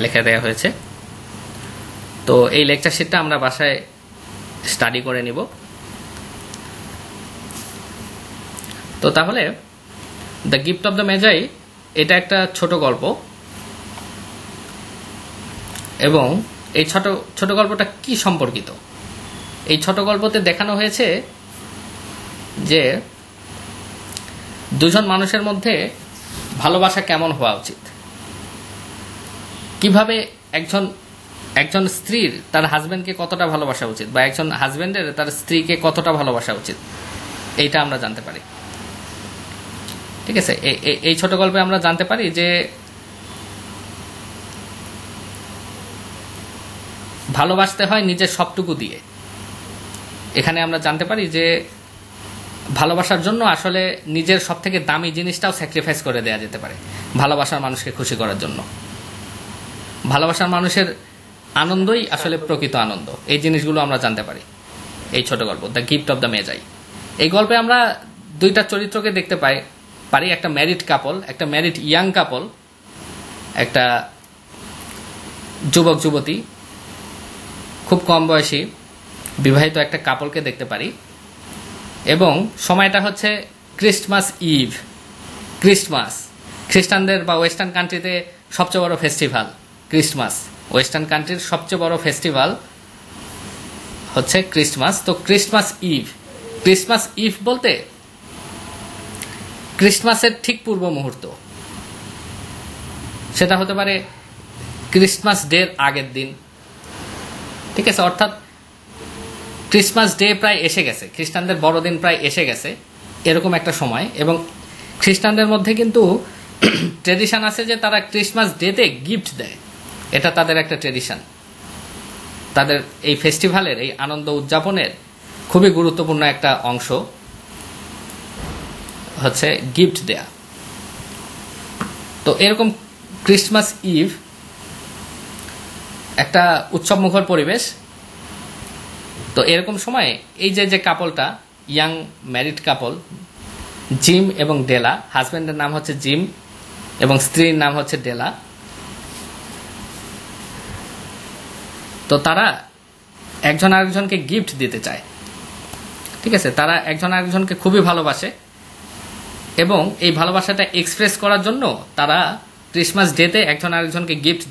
A: লেখা দেওয়া হয়েছে। তো এই লেকচার শিটটা আমরা বাসায় স্টাডি করে নিব। তো তাহলে দ্য গিফট অফ দ্য মেজাই এটা একটা ছোট গল্প, এবং এই ছোট গল্পটা কি সম্পর্কিত, এই ছোট গল্পতে দেখানো হয়েছে যে দুজন মানুষের মধ্যে ভালোবাসা কেমন হওয়া উচিত, কিভাবে একজন স্ত্রীর তার হাজবেন্ডকে কতটা ভালোবাসা উচিত, বা একজন হাজবেন্ডের তার স্ত্রীকে কতটা ভালোবাসা উচিত, এইটা আমরা জানতে পারি। ঠিক আছে, এই ছোট গল্পে আমরা জানতে পারি যে ভালোবাসতে হয় নিজের সবটুকু দিয়ে। এখানে আমরা জানতে পারি যে ভালোবাসার জন্য আসলে নিজের সব থেকে দামি জিনিসটাও স্যাক্রিফাইস করে দেওয়া যেতে পারে ভালোবাসার মানুষকে খুশি করার জন্য। ভালোবাসার মানুষের আনন্দই আসলে প্রকৃত আনন্দ, এই জিনিসগুলো আমরা জানতে পারি এই ছোট গল্প দ্য গিফট অফ দ্য মেজাই। এই গল্পে আমরা 2টা চরিত্রকে দেখতে পারি, একটা ম্যারিড কাপল, একটা ম্যারিড ইয়াং কাপল, একটা যুবক যুবতী, খুব কম বয়সী বিবাহিত একটা কাপলকে দেখতে পারি। এবং সময়টা হচ্ছে ক্রিসমাস ইভ। ক্রিসমাস খ্রিস্টানদের বা ওয়েস্টার্ন কান্ট্রিতে সবচেয়ে বড় ফেস্টিভ্যাল ক্রিসমাস, ওয়েস্টার্ন কান্ট্রির সবচেয়ে বড় ফেস্টিভ্যাল হচ্ছে ক্রিসমাস। তো ক্রিসমাস ইভ বলতে ক্রিসমাসের ঠিক পূর্ব মুহূর্ত, সেটা হতে পারে ক্রিসমাস ডের আগের দিন। ঠিক আছে, অর্থাৎ ক্রিসমাস ডে প্রায় এসে গেছে, খ্রিস্টানদের বড়দিন প্রায় এসে গেছে, এরকম একটা সময়। এবং খ্রিস্টানদের মধ্যে কিন্তু ট্রেডিশন আছে যে তারা ক্রিসমাস ডেতে গিফট দেয়, এটা তাদের একটা ট্রেডিশন। তাদের এই ফেস্টিভ্যালের, এই আনন্দ উদযাপনের খুবই গুরুত্বপূর্ণ একটা অংশ হচ্ছে গিফট দেয়া। তো এরকম ক্রিসমাস ইভ একটা উৎসব মুখর পরিবেশ। তো এরকম সময়ে এই যে কাপলটা, ইয়াং ম্যারিড কাপল, জিম এবং ডেলা, হাজব্যান্ডের নাম হচ্ছে জিম এবং স্ত্রীর নাম হচ্ছে ডেলা, তো তারা একজন আরেকজনকে গিফট দিতে চায়। ঠিক আছে, তারা একজন আরেকজনকে খুবই ভালোবাসে এবং এই ভালোবাসাটা এক্সপ্রেস করার জন্য তারা ক্রিসমাস ডেতে একজন আরেকজনকে গিফট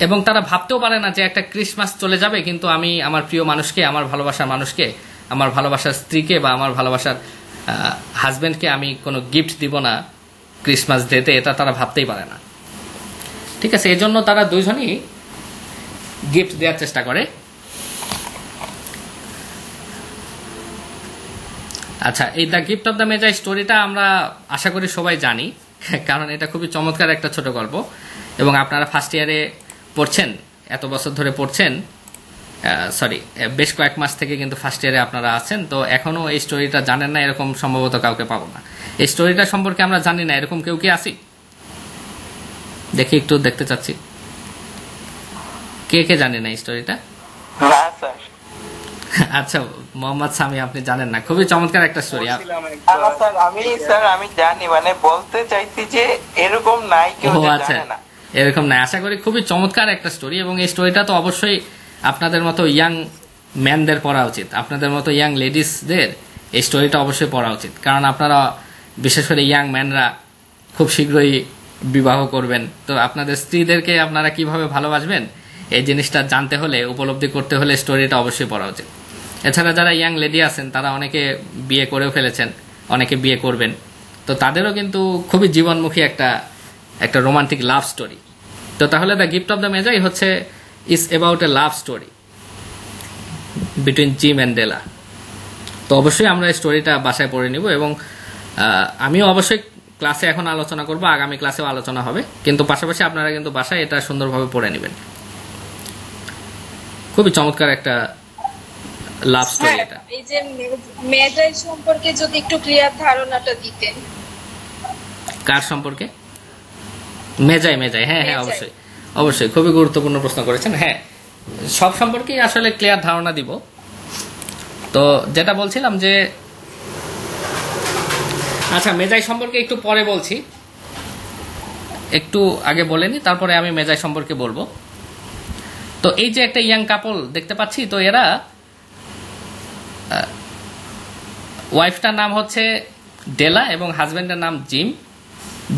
A: এবং তারা ভাবতেও পারে না যে একটা ক্রিসমাস চলে যাবে কিন্তু আমি আমার প্রিয় মানুষকে, আমার ভালোবাসার মানুষকে, আমার ভালোবাসার স্ত্রীকে বা আমার ভালোবাসার হাজবেন্ডকে আমি কোনো গিফট দিব না ক্রিসমাস ডেতে, এটা তারা ভাবতেই পারে না। ঠিক আছে, এই জন্য তারা দুইজনই গিফট দেওয়ার চেষ্টা করে। আচ্ছা, এই দ্য গিফট অফ দ্য মেজাই স্টোরিটা আমরা আশা করি সবাই জানি, কারণ এটা খুবই চমৎকার একটা ছোট গল্প এবং আপনারা ফার্স্ট ইয়ারে পড়ছেন, এত বছর ধরে পড়ছেন, বেশ কয়েক মাস থেকে কিন্তু ফার্স্ট ইয়ারে আপনারা আছেন, তো এখনো এই স্টোরিটা জানেন না এরকম সম্ভবত কাউকে পাবো না। এই স্টোরিটা সম্পর্কে আমরা জানি না এরকম কেউ কি আসি? দেখি, একটু দেখতে চাচ্ছি কে কে জানে না এই স্টোরিটা।
C: না স্যার।
A: আচ্ছা মোহাম্মদ সামি, আপনি জানেন না? খুবই চমৎকার একটা স্টোরি।
C: স্যার আমি জানি, মানে বলতে চাইছি যে এরকম নাই কেউ
A: ও
C: যে
A: আচ্ছা,
C: জানে না।
A: এরকম নাই। আশা করি খুবই চমৎকার একটা স্টোরি এবং এই স্টোরিটা তো অবশ্যই আপনাদের মতো ইয়াং ম্যানদের পড়া উচিত, আপনাদের মতো ইয়াং লেডিসদের এই স্টোরিটা অবশ্যই পড়া উচিত, কারণ আপনারা বিশেষ করে ইয়াং ম্যানরা খুব শীঘ্রই বিবাহ করবেন, তো আপনাদের স্ত্রীদেরকে আপনারা কিভাবে ভালোবাসবেন এই জিনিসটা জানতে হলে, উপলব্ধি করতে হলে স্টোরিটা অবশ্যই পড়া উচিত। এছাড়া যারা ইয়াং লেডি আছেন তারা অনেকে বিয়ে করেও ফেলেছেন, অনেকে বিয়ে করবেন, তো তাদেরও কিন্তু খুবই জীবনমুখী একটা রোমান্টিক লাভ স্টোরি। তো তাহলে the gift of the Magi হচ্ছে is about a love story between Jim and Della. তো অবশ্যই আমরা এই স্টোরিটা বাসায় পড়ে নিব এবং আমিও অবশ্যই ক্লাসে এখন আলোচনা করব, আগামী ক্লাসেও আলোচনা হবে, কিন্তু পাশাপাশি আপনারা কিন্তু বাসায় এটা সুন্দরভাবে পড়ে নেবেন। খুবই চমৎকার একটা লাভ স্টোরি এটা।
D: এই যে মেজাই সম্পর্কে যদি একটু ক্লিয়ার ধারণাটা দিতেন।
A: কার সম্পর্কে? মেজাই। হ্যাঁ, অবশ্যই অবশ্যই, খুবই গুরুত্বপূর্ণ প্রশ্ন করেছেন। হ্যাঁ, সব সম্পর্কেই আসলে ক্লিয়ার ধারণা দিব। তো যেটা বলছিলাম যে, আচ্ছা মেজাই সম্পর্কে একটু পরে বলছি, একটু আগে বলেনি, তারপরে আমি মেজাই সম্পর্কে বলবো। তো এই যে একটা ইয়াং কাপল দেখতে পাচ্ছি, তো এরা ওয়াইফটার নাম হচ্ছে ডেলা এবং হাজবেন্ডের নাম জিম।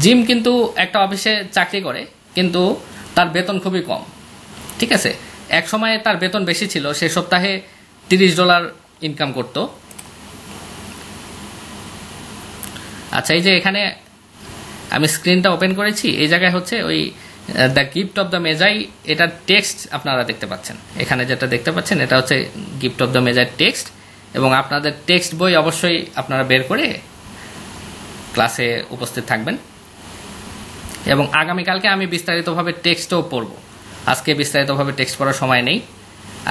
A: জিম কিন্তু একটা অফিসে চাকরি করে, কিন্তু তার বেতন খুবই কম। ঠিক আছে, এক সময় তার বেতন বেশি ছিল, সে সপ্তাহে $30 ইনকাম করত। আচ্ছা, এই যে এখানে আমি স্ক্রিনটা ওপেন করেছি, এই জায়গায় হচ্ছে ওই দ্য গিফট অফ দ্য মেজাই, এটার টেক্সট আপনারা দেখতে পাচ্ছেন। এখানে যেটা দেখতে পাচ্ছেন এটা হচ্ছে গিফট অফ দ্য মেজাই টেক্সট, এবং আপনাদের টেক্সট বই অবশ্যই আপনারা বের করে ক্লাসে উপস্থিত থাকবেন। এবং আগামীকালকে আমি বিস্তারিতভাবে টেক্সটও পড়ব। আজকে বিস্তারিতভাবে টেক্সট পড়ার সময় নেই,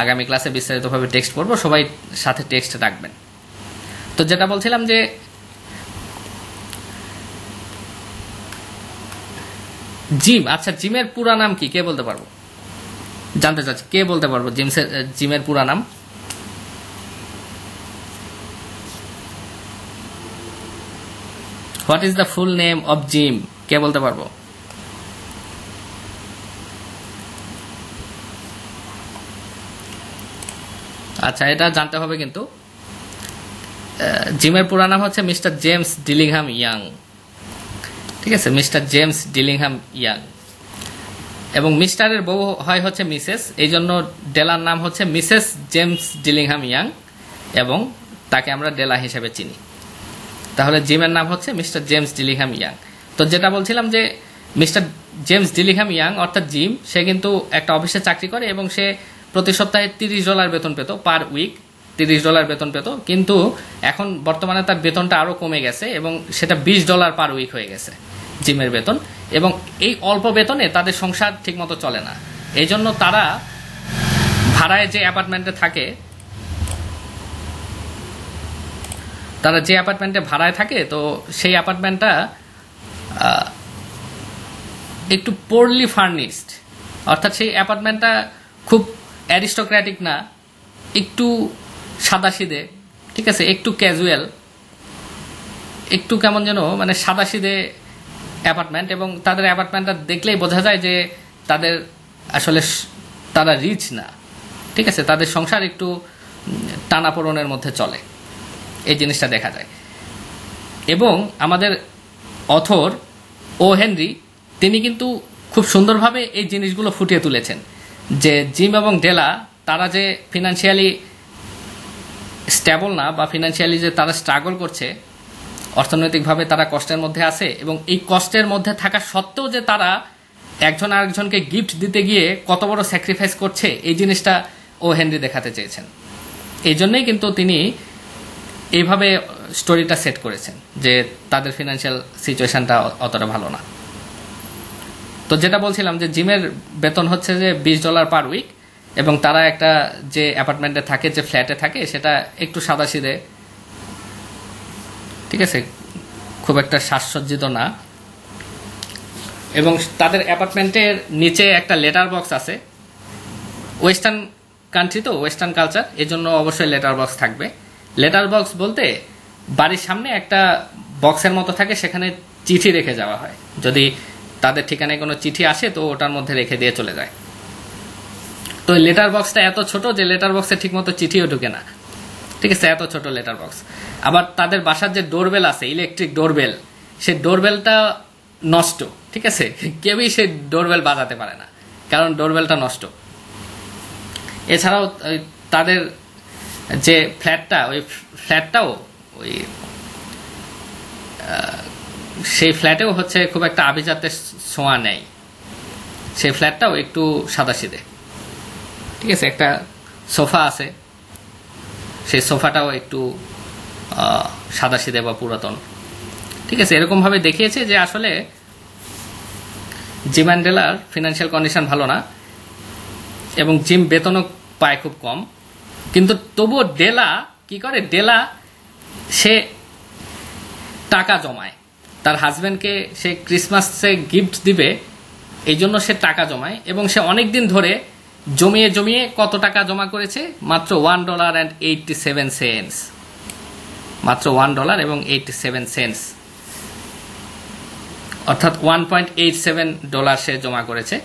A: আগামী ক্লাসে বিস্তারিতভাবে টেক্সট পড়ব, সবাই সাথে টেক্সট রাখবেন। তো যেটা বলছিলাম যে জিম, আচ্ছা জিমের পুরা নাম কি কে বলতে পারবো? জানতে চাচ্ছি, কে বলতে পারবো জিমের পুরা নাম? What is the full name of Jim? কে বলতে পারবো? আচ্ছা, এটা জানতে হবে কিন্তু। জিমের পুরা নাম হচ্ছে মিস্টার জেমস ডিলিংহাম ইয়াং। ঠিক আছে, মিস্টার জেমস ডিলিংহাম ইয়াং, এবং মিস্টারের বউ হয় হচ্ছে মিসেস, এই জন্য ডেলার নাম হচ্ছে মিসেস জেমস ডিলিংহাম ইয়াং, এবং তাকে আমরা ডেলা হিসেবে চিনি। তাহলে জিমের নাম হচ্ছে মিস্টার জেমস ডিলিংহাম ইয়াং। তো যেটা বলছিলাম যে মিস্টার জেমস ডিলিংহাম ইয়াং অর্থাৎ জিম, সে কিন্তু একটা অফিসে চাকরি করে এবং সে প্রতি সপ্তাহে $30 বেতন পেত, পার উইক $30 বেতন পেত, কিন্তু এখন বর্তমানে তার বেতনটা আরো কমে গেছে এবং সেটা $20 পার উইক হয়ে গেছে জিমের বেতন। এবং এই অল্প বেতনে তাদের সংসার ঠিকমতো চলে না, এই জন্য তারা ভাড়ায় যে অ্যাপার্টমেন্টে থাকে, তারা যে অ্যাপার্টমেন্টে ভাড়ায় থাকে, তো সেই অ্যাপার্টমেন্টটা একটু পোরলি ফার্নিশড, অর্থাৎ সেই অ্যাপার্টমেন্টটা খুব অ্যারিস্টোক্র্যাটিক না, একটু সাদাসিদে, ঠিক আছে, একটু ক্যাজুয়াল, একটু কেমন যেন মানে সাদাসিদে অ্যাপার্টমেন্ট। এবং তাদের অ্যাপার্টমেন্টটা দেখলেই বোঝা যায় যে তাদের আসলে তারা রিচ না, ঠিক আছে, তাদের সংসার একটু টানাপোড়নের মধ্যে চলে, এই জিনিসটা দেখা যায়। এবং আমাদের অথর ও হেনরি তিনি কিন্তু খুব সুন্দরভাবে এই জিনিসগুলো ফুটিয়ে তুলেছেন যে জিম এবং ডেলা তারা যে ফিনান্সিয়ালি স্টেবল না বা ফিনান্সিয়ালি যে তারা স্ট্রাগল করছে, অর্থনৈতিকভাবে তারা কষ্টের মধ্যে আছে এবং এই কষ্টের মধ্যে থাকা সত্ত্বেও যে তারা একজন আরেকজনকে গিফট দিতে গিয়ে কত বড় স্যাক্রিফাইস করছে এই জিনিসটা ও হেনরি দেখাতে চেয়েছেন। এই জন্যই কিন্তু তিনি এইভাবে স্টোরিটা সেট করেছেন যে তাদের ফিনান্সিয়াল সিচুয়েশনটা অতটা ভালো না। তো যেটা বলছিলাম যে জিমের বেতন হচ্ছে যে $20 পার উইক এবং তারা একটা যে অ্যাপার্টমেন্টে থাকে, যে ফ্ল্যাটে থাকে, সেটা একটু সাদাসিধে, ঠিক আছে, খুব একটা সাজসজ্জিত না। এবং তাদের অ্যাপার্টমেন্টের নিচে একটা লেটার বক্স আছে। ওয়েস্টার্ন কান্ট্রি তো, ওয়েস্টার্ন কালচার, এই জন্য অবশ্যই লেটার বক্স থাকবে। লেটার বক্স বলতে বাড়ির সামনে একটা বক্সের মতো থাকে, সেখানে চিঠি রেখে যাওয়া হয়। যদি তাদের ঠিকানায় কোনো চিঠি আসে তো ওটার মধ্যে রেখে দিয়ে চলে যায়। তো লেটার বক্সটা এত ছোট যে লেটার বক্সে ঠিকমতো চিঠিও ঢুকে না, ঠিক আছে, এত ছোট লেটার বক্স। আবার তাদের বাসার যে ডোরবেল আছে, ইলেকট্রিক ডোরবেল, সেই ডোরবেলটা নষ্ট, ঠিক আছে, কেউই সেই ডোরবেল বাজাতে পারে না কারণ ডোরবেলটা নষ্ট। এছাড়াও তাদের যে ফ্ল্যাটটা, ওই ফ্ল্যাটটাও ওই সেই ফ্ল্যাটেও হচ্ছে খুব একটা আভিজাত্যের ছোঁয়া নেই, সেই ফ্ল্যাটটাও একটু সাদাসিধে, ঠিক আছে। একটা সোফা আছে, সেই সোফাটাও একটু সাদাসিধে বা পুরাতন, ঠিক আছে। এরকমভাবে দেখিয়েছে যে আসলে জিম অ্যান্ড ডেলার ফিনান্সিয়াল কন্ডিশন ভালো না এবং জিম বেতনও পায় খুব কম, কিন্তু তবুও ডেলা কি করে, ডেলা সে টাকা জমায়, তার হাজব্যান্ডকে সে ক্রিসমাসে গিফট দিবে এই জন্য সে টাকা জমায় এবং সে অনেক দিন ধরে জমিয়ে জমিয়ে কত টাকা জমা করেছে, মাত্র $1.87, মাত্র $1.87, অর্থাৎ $1.87 সে জমা করেছে।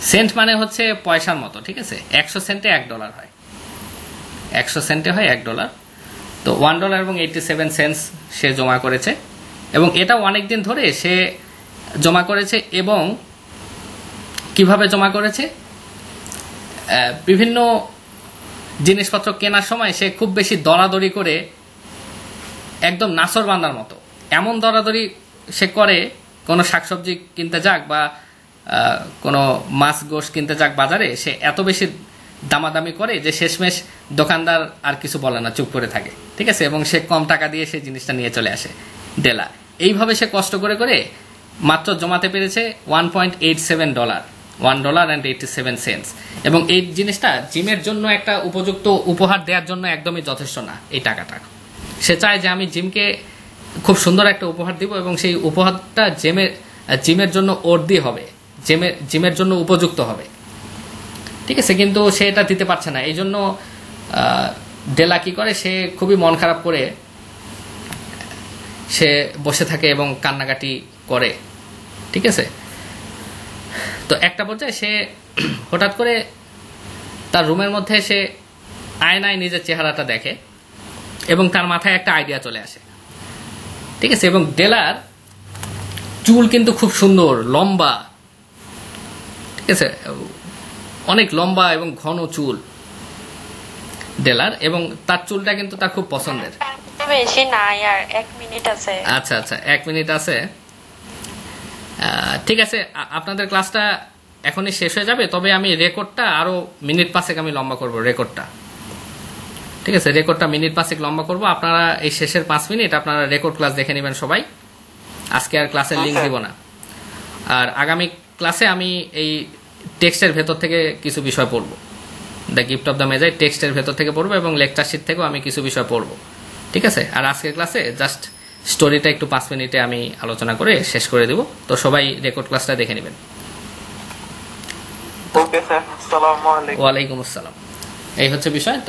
A: সেন্ট মানে হচ্ছে পয়সার মতো, ঠিক আছে, 100 সেন্টে $1 হয়, 100 সেন্টে হয় $1। তো $1.87 সে জমা করেছে এবং এটাও অনেকদিন ধরে সে জমা করেছে। এবং কিভাবে জমা করেছে, বিভিন্ন জিনিসপত্র কেনার সময় সে খুব বেশি দরাদরি করে, একদম নাসর বান্দার মতো এমন দরাদরি সে করে, কোনো শাকসবজি কিনতে যাক বা কোনো মাছ গোশ কিনতে যাক বাজারে, সে এত বেশি দামাদামি করে যে শেষমেশ দোকানদার আর কিছু বলে না, চুপ করে থাকে, ঠিক আছে, এবং সে কম টাকা দিয়ে সেই জিনিসটা নিয়ে চলে আসে ডেলা। এইভাবে সে কষ্ট করে করে মাত্র জমাতে পেরেছে $1.87 এবং এই জিনিসটা জিমের জন্য একটা উপযুক্ত উপহার দেওয়ার জন্য একদমই যথেষ্ট না। এই টাকাটা সে চায় যে আমি জিমকে খুব সুন্দর একটা উপহার দিব এবং সেই উপহারটা জিমের জন্য ওর্দি হবে, জিমের জন্য উপযুক্ত হবে, ঠিক আছে, কিন্তু সে এটা দিতে পারছে না। এই জন্য ডেলা কি করে, সে খুবই মন খারাপ করে সে বসে থাকে এবং কান্নাকাটি করে, ঠিক আছে। তো একটা পর্যায়ে সে হঠাৎ করে তার রুমের মধ্যে সে আয়নায় নিজের চেহারাটা দেখে এবং তার মাথায় একটা আইডিয়া চলে আসে, ঠিক আছে। এবং ডেলার চুল কিন্তু খুব সুন্দর, লম্বা, ঠিক আছে, অনেক লম্বা এবং ঘন চুল ডেলার, এবং তার চুলটা কিন্তু তার খুব পছন্দের।
B: বেশি না, আর 1 মিনিট আছে।
A: আচ্ছা আচ্ছা, 1 মিনিট আছে, ঠিক আছে। আপনাদের ক্লাসটা এখনই শেষ হয়ে যাবে, তবে আমি রেকর্ডটা আরো মিনিট 5 আমি লম্বা করব রেকর্ডটা, ঠিক আছে, রেকর্ডটা মিনিট 5 লম্বা করব। আপনারা এই শেষের 5 মিনিট আপনারা রেকর্ড ক্লাস দেখে নেবেন সবাই। আজকে আর ক্লাসের লিঙ্ক দিব না, আর আগামী ক্লাসে আমি এই টেক্সটের ভেতর থেকে কিছু বিষয় পড়ব, দ্য গিফট অফ দ্য মেজাই টেক্সটের ভেতর থেকে পড়বো এবং লেকচার শিট থেকেও আমি কিছু বিষয় পড়বো, ঠিক আছে। আর আজকের ক্লাসে জাস্ট স্টোরিটা একটু 5 মিনিটে আমি আলোচনা করে শেষ করে দেব। তো সবাই রেকর্ড ক্লাসটা দেখে নেবেন।
C: ওকে স্যার, আসসালামু আলাইকুম।
A: ওয়ালাইকুম আসসালাম। এই হচ্ছে বিষয়।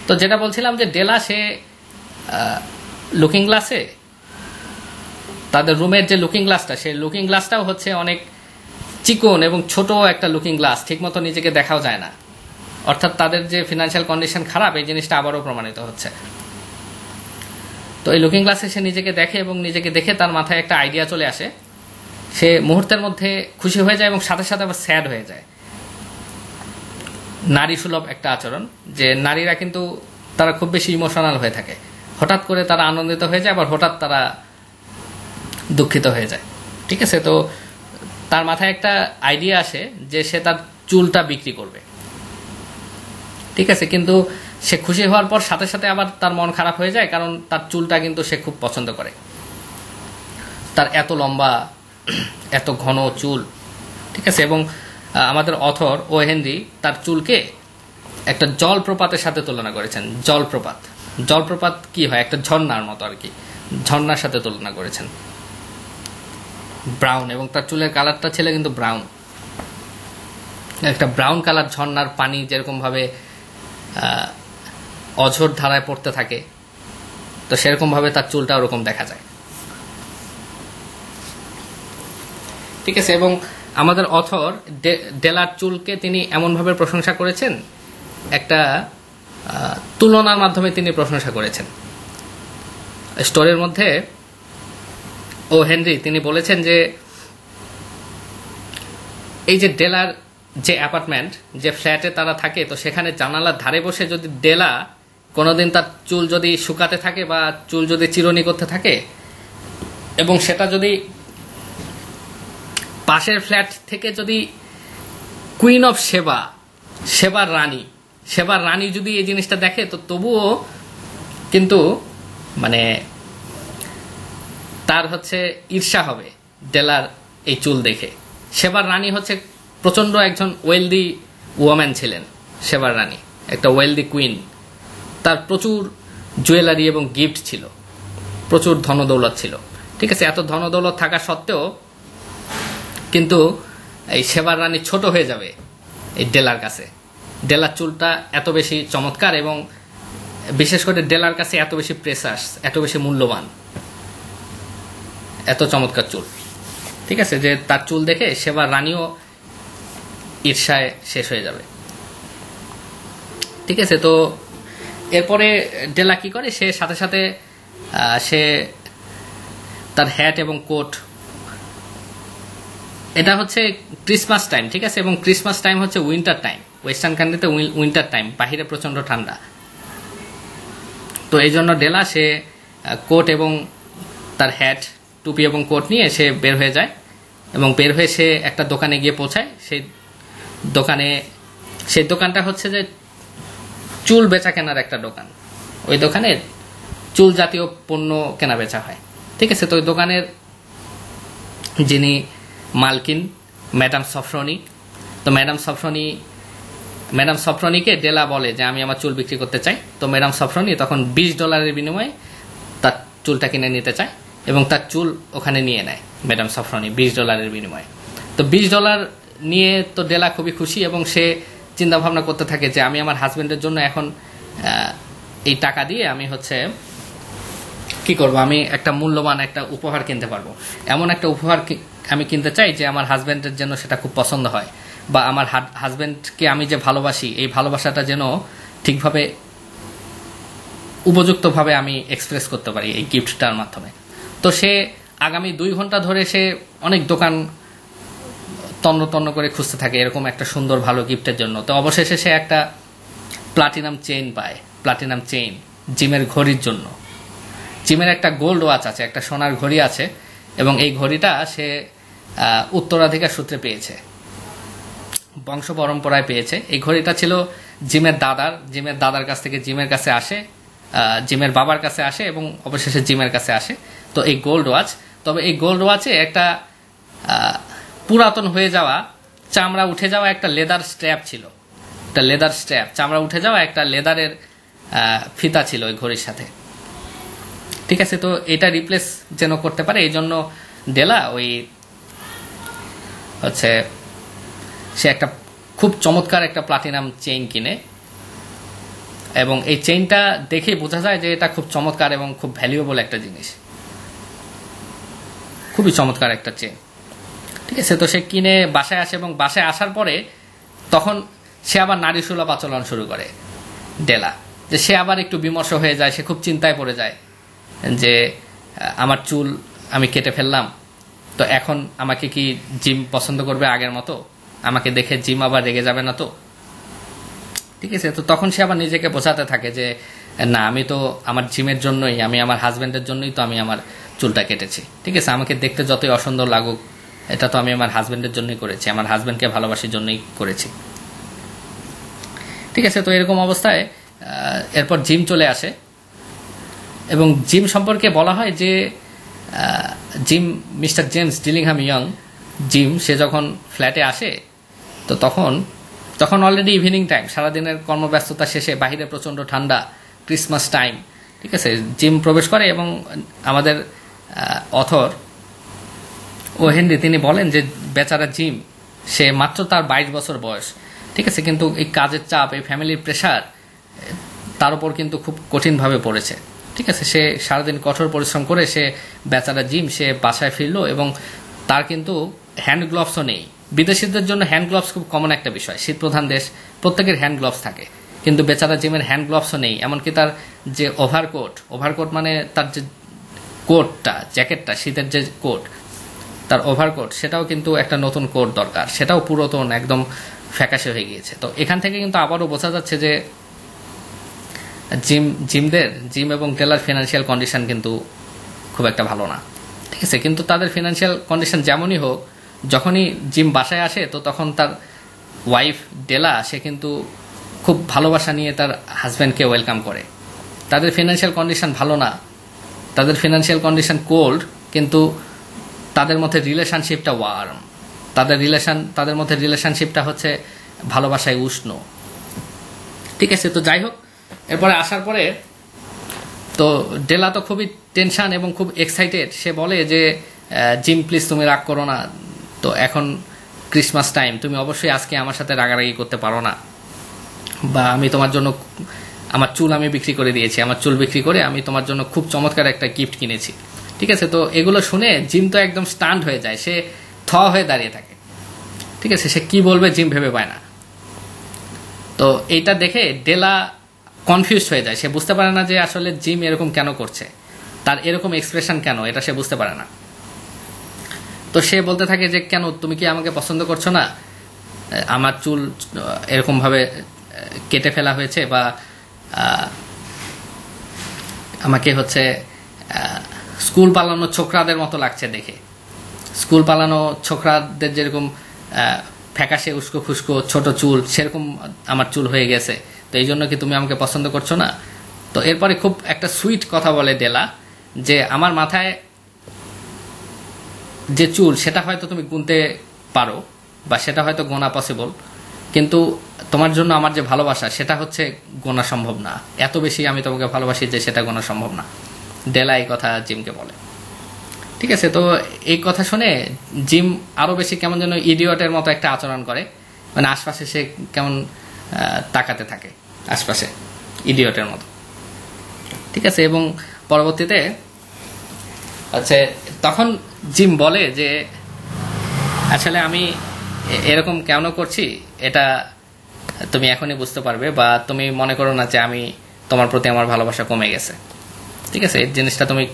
A: তো যেটা বলছিলাম যে ডেলা সে লুকিং গ্লাসে, তাদের রুমের যে লুকিং গ্লাসটা, সেই লুকিং গ্লাসটাও হচ্ছে অনেক চিকন এবং ছোট একটা লুকিং গ্লাস, ঠিকমতো নিজেকে দেখাও যায় না। অর্থাৎ তাদের যে ফিনান্সিয়াল কন্ডিশন খারাপ, এই জিনিসটা আবারও প্রমাণিত হচ্ছে। তো এই লুকিং গ্লাসে সে নিজেকে দেখে এবং নিজেকে দেখে তার মাথায় একটা আইডিয়া চলে আসে সে মুহূর্তের মধ্যে খুশি হয়ে যায় এবং সাথে সাথে আবার স্যাড হয়ে যায়। নারী সুলভ একটা আচরণ, যে নারীরা কিন্তু তারা খুব বেশি ইমোশনাল হয়ে থাকে, হঠাৎ করে তারা আনন্দিত হয়ে যায়, আবার হঠাৎ তারা দুঃখিত হয়ে যায়। ঠিক আছে, তো তার মাথায় একটা আইডিয়া আসে যে সে তার চুলটা বিক্রি করবে। ঠিক আছে, কিন্তু সে খুশি হওয়ার পর সাথে সাথে আবার তার মন খারাপ হয়ে যায়, কারণ তার চুলটা কিন্তু সে খুব পছন্দ করে, তার এত লম্বা এত ঘন চুল। ঠিক আছে, এবং আমাদের অথর ও হেনরি তার চুলকে একটা জলপ্রপাতের সাথে তুলনা করেছেন। জলপ্রপাত কি হয়, একটা ঝর্ণার মতো আর কি, ঝর্ণার সাথে তুলনা করেছেন। ব্রাউন, এবং তার চুলের কালারটা ছিল কিন্তু ব্রাউন, একটা ব্রাউন কালার ঝর্ণার পানি যেরকম ভাবে অঝোর ধারায় পড়তে থাকে, তো সেরকম ভাবে তার চুলটা ওরকম দেখা যায়। ঠিক আছে, এবং আমাদের অথর ডেলার চুলকে তিনি এমনভাবে প্রশংসা করেছেন, একটা তুলনার মাধ্যমে তিনি প্রশংসা করেছেন। স্টোরির মধ্যে ও হেনরি তিনি বলেছেন যে এই যে ডেলার যে অ্যাপার্টমেন্ট, যে ফ্ল্যাটে তারা থাকে, তো সেখানে জানালার ধারে বসে যদি ডেলা কোনোদিন তার চুল যদি শুকাতে থাকে বা চুল যদি চিরুনি করতে থাকে, এবং সেটা যদি পাশের ফ্ল্যাট থেকে যদি কুইন অফ সেবার রানী যদি এই জিনিসটা দেখে, তো তবুও কিন্তু মানে তার হচ্ছে ঈর্ষা হবে ডেলার এই চুল দেখে। সেবার রানী হচ্ছে প্রচন্ড একজন ওয়েলদি ওয়াম্যান ছিলেন। সেবার রানী একটা ওয়েলদি কুইন, তার প্রচুর জুয়েলারি এবং গিফট ছিল, প্রচুর ধনদৌলত ছিল। ঠিক আছে, এত ধনদৌলত থাকা সত্ত্বেও কিন্তু এই সেবার রানী ছোট হয়ে যাবে এই ডেলার কাছে। ডেলার চুলটা এত বেশি চমৎকার, এবং বিশেষ করে ডেলার কাছে এত বেশি প্রেসাস, এত বেশি মূল্যবান, এত চমৎকার চুল। ঠিক আছে, যে তার চুল দেখে সেবার রানীও ঈর্ষায় শেষ হয়ে যাবে। ঠিক আছে, তো এরপরে ডেলা কি করে, সে সাথে সাথে সে তার হ্যাট এবং কোট, এটা হচ্ছে ক্রিসমাস টাইম। ঠিক আছে, এবং ক্রিসমাস টাইম হচ্ছে উইন্টার টাইম, ওয়েস্টার্ন কান্ট্রিতে উইন্টার টাইম, বাহিরে প্রচন্ড ঠান্ডা। তো এই জন্য ডেলা সে কোট এবং তার হ্যাট, টুপি এবং কোট নিয়ে সে বের হয়ে যায়, এবং বের হয়ে সে একটা দোকানে গিয়ে পৌঁছায়। সেই দোকানটা হচ্ছে যে চুল বেচা কেনার একটা দোকান। ওই দোকানে চুল জাতীয় পণ্য কেনা বেচা হয়। ঠিক আছে, তো ওই দোকানের যিনি মালকিন ম্যাডাম সফরনি, তো ম্যাডাম সফরনিকে ডেলা বলে যে আমি আমার চুল বিক্রি করতে চাই। তো ম্যাডাম সফরনি তখন $20 বিনিময়ে তার চুলটা কিনে নিতে চায়, এবং তার চুল ওখানে নিয়ে নেয় ম্যাডাম সফরনি $20 বিনিময়ে। তো $20 নিয়ে তো ডেলা খুবই খুশি, এবং সে চিন্তা ভাবনা করতে থাকে যে আমি আমার হাজবেন্ডের জন্য এখন এই টাকা দিয়ে আমি হচ্ছে কি করব, আমি একটা মূল্যবান একটা উপহার কিনতে পারবো। এমন একটা উপহার আমি কিনতে চাই যে আমার হাজবেন্ডের জন্য সেটা খুব পছন্দ হয়, বা আমার হাজবেন্ডকে আমি যে ভালোবাসি এই ভালোবাসাটা যেন ঠিকভাবে উপযুক্তভাবে আমি এক্সপ্রেস করতে পারি এই গিফটটার মাধ্যমে। তো সে আগামী 2 ঘন্টা ধরে সে অনেক দোকান তন্ন করে খুঁজতে থাকে এরকম একটা সুন্দর ভালো গিফটের জন্য। তো অবশেষে সে একটা প্লাটিনাম চেইন পায়, প্লাটিনাম চেইন জিমের ঘড়ির জন্য। জিমের একটা গোল্ড ওয়াচ আছে, একটা সোনার ঘড়ি আছে, এবং এই ঘড়িটা সে উত্তরাধিকার সূত্রে পেয়েছে, বংশ পরম্পরায় পেয়েছে। এই ঘড়িটা ছিল জিমের দাদার কাছ থেকে জিমের কাছে আসে, জিমের বাবার কাছে আসে, এবং অবশেষে জিমের কাছে আসে। তো এই গোল্ড ওয়াচ, তবে এই গোল্ড ওয়াচে একটা পুরাতন হয়ে যাওয়া, চামড়া উঠে যাওয়া একটা লেদার স্ট্র্যাপ ছিল, একটা লেদার স্ট্র্যাপ, চামড়া উঠে যাওয়া একটা লেদারের ফিতা ছিল ওই ঘড়ির সাথে। ঠিক আছে, তো এটা রিপ্লেস যেন করতে পারে এই জন্য ডেলা ওই হচ্ছে সে একটা খুব চমৎকার একটা প্লাটিনাম চেইন কিনে, এবং এই চেইনটা দেখে বোঝা যায় যে এটা খুব চমৎকার এবং খুব ভ্যালুয়েবল একটা জিনিস, খুবই চমৎকার একটা চেইন। ঠিক আছে, তো সে কিনে বাসায় আসে, এবং বাসায় আসার পরে তখন সে আবার নারী সুলভ আচরণ শুরু করে ডেলা, যে সে আবার একটু বিমর্ষ হয়ে যায়, সে খুব চিন্তায় পড়ে যায় যে আমার চুল আমি কেটে ফেললাম, তো এখন আমাকে কি জিম পছন্দ করবে আগের মতো? আমাকে দেখে জিম আবার রেগে যাবে না তো? ঠিক আছে, তো তখন সে আবার নিজেকে বোঝাতে থাকে যে না, আমি তো আমার জিমের জন্যই, আমি আমার হাজবেন্ডের জন্যই তো আমি আমার চুলটা কেটেছি। ঠিক আছে, আমাকে দেখতে যতই অসুন্দর লাগুক, এটা তো আমি আমার হাজবেন্ডের জন্যই করেছি, আমার হাজবেন্ডকে ভালোবাসার জন্যই করেছি। ঠিক আছে, তো এরকম অবস্থায় এরপর জিম চলে আসে এবং জিম সম্পর্কে বলা হয় যে Jim, mister James Dillingham Young Jim, সে যখন ফ্ল্যাটে আসে তো তখন অলরেডি ইভিনিং টাইম, সারাদিনের কর্মব্যস্ততা শেষে, বাহিরে প্রচণ্ড ঠান্ডা, ক্রিসমাস টাইম। ঠিক আছে, জিম প্রবেশ করে এবং আমাদের অথর ও হেনরি তিনি বলেন যে বেচারা জিম, সে মাত্র তার 22 বছর বয়স। ঠিক আছে, কিন্তু এই কাজের চাপ, এই ফ্যামিলির প্রেশার তার উপর কিন্তু খুব কঠিনভাবে পড়েছে। ঠিক আছে, সে সারাদিন কঠোর পরিশ্রম করে সে বেচারা জিম সে বাসায় ফিরলো এবং তার কিন্তু হ্যান্ড গ্লোভসও নেই। বিদেশিদের জন্য হ্যান্ড গ্লোভস খুব কমন একটা বিষয়, শীতপ্রধান দেশ, প্রত্যেকের হ্যান্ড গ্লোভস থাকে, কিন্তু বেচারা জিমের হ্যান্ড গ্লোভসও নেই। এমনকি তার যে ওভারকোট মানে তার যে কোটটা, জ্যাকেটটা, শীতের যে কোট, তার ওভারকোট, সেটাও কিন্তু একটা নতুন কোট দরকার, সেটাও পুরাতন, একদম ফ্যাকাশে হয়ে গিয়েছে। তো এখান থেকে কিন্তু আবারও বোঝা যাচ্ছে যে জিম এবং টেলার ফিনান্সিয়াল কন্ডিশন কিন্তু খুব একটা ভালো না। ঠিক আছে, কিন্তু তাদের ফিনান্সিয়াল কন্ডিশন যেমনই হোক, যখনই জিম বাসায় আসে তো তখন তার ওয়াইফ ডেলা, সে কিন্তু খুব ভালোবাসা নিয়ে তার হাজব্যান্ডকে ওয়েলকাম করে। তাদের ফিনান্সিয়াল কন্ডিশন ভালো না, তাদের ফিনান্সিয়াল কন্ডিশন কোল্ড, কিন্তু তাদের মধ্যে রিলেশনশিপটা ওয়ার্ম, তাদের মধ্যে রিলেশনশিপটা হচ্ছে ভালোবাসায় উষ্ণ। ঠিক আছে, তো যাই হোক, এরপরে আসার পরে তো ডেলা তো খুবই টেনশন এবং খুব এক্সাইটেড। সে বলে যে জিম প্লিজ তুমি রাগ করো না, তো এখন ক্রিসমাস টাইম, তুমি অবশ্যই আজকে আমার সাথে রাগারাগি করতে পারো না, বা আমি তোমার জন্য আমার চুল আমি বিক্রি করে দিয়েছি, আমার চুল বিক্রি করে আমি তোমার জন্য খুব চমৎকার একটা গিফট কিনেছি। ঠিক আছে, তো এগুলো শুনে জিম তো একদম স্টান্ড হয়ে যায়, সে হয়ে দাঁড়িয়ে থাকে। ঠিক আছে, সে কি বলবে জিম ভেবে পায় না। তো এইটা দেখে ডেলা কনফিউজ হয়ে যায়, সে বুঝতে পারে না যে আসলে জিম এরকম কেন করছে, তার এরকম এক্সপ্রেশন কেন, এটা সে বুঝতে পারে না। তো সে বলতে থাকে যে কেন, তুমি কি আমাকে পছন্দ করছো না? আমার চুল এরকম ভাবে কেটে ফেলা হয়েছে, বা আমাকে হচ্ছে স্কুল পালানো ছোকরাদের মতো লাগছে দেখে, স্কুল পালানো ছোকরাদের যেরকম ফ্যাকাশে উস্কো খুস্কো ছোট চুল, সেরকম আমার চুল হয়ে গেছে, তো এই জন্য কি তুমি আমাকে পছন্দ করছো না? তো এরপরে খুব একটা সুইট কথা বলে ডেলা, যে আমার মাথায় যে চুল সেটা হয়তো তুমি গুনতে পারো, বা সেটা হয়তো গোনা পসিবল, কিন্তু তোমার জন্য আমার যে ভালোবাসা সেটা হচ্ছে গোনা সম্ভব না, এত বেশি আমি তোমাকে ভালোবাসি যে সেটা গোনা সম্ভব না। ডেলা এই কথা জিমকে বলে। ঠিক আছে, তো এই কথা শুনে জিম আরো বেশি কেমন যেন ইডিয়টের মতো একটা আচরণ করে, মানে আশপাশে সে কেমন তাকাতে থাকে আশপাশে, ইডিয়টের মতো। ঠিক আছে, এবং পরবর্তীতে আচ্ছা তখন জিম বলে যে আসলে আমি এরকম কেন করছি এটা তুমি এখনই বুঝতে পারবে, বা তুমি মনে করো না যে আমি তোমার প্রতি আমার ভালোবাসা কমে গেছে। ঠিক আছে, এই জিনিসটা তুমি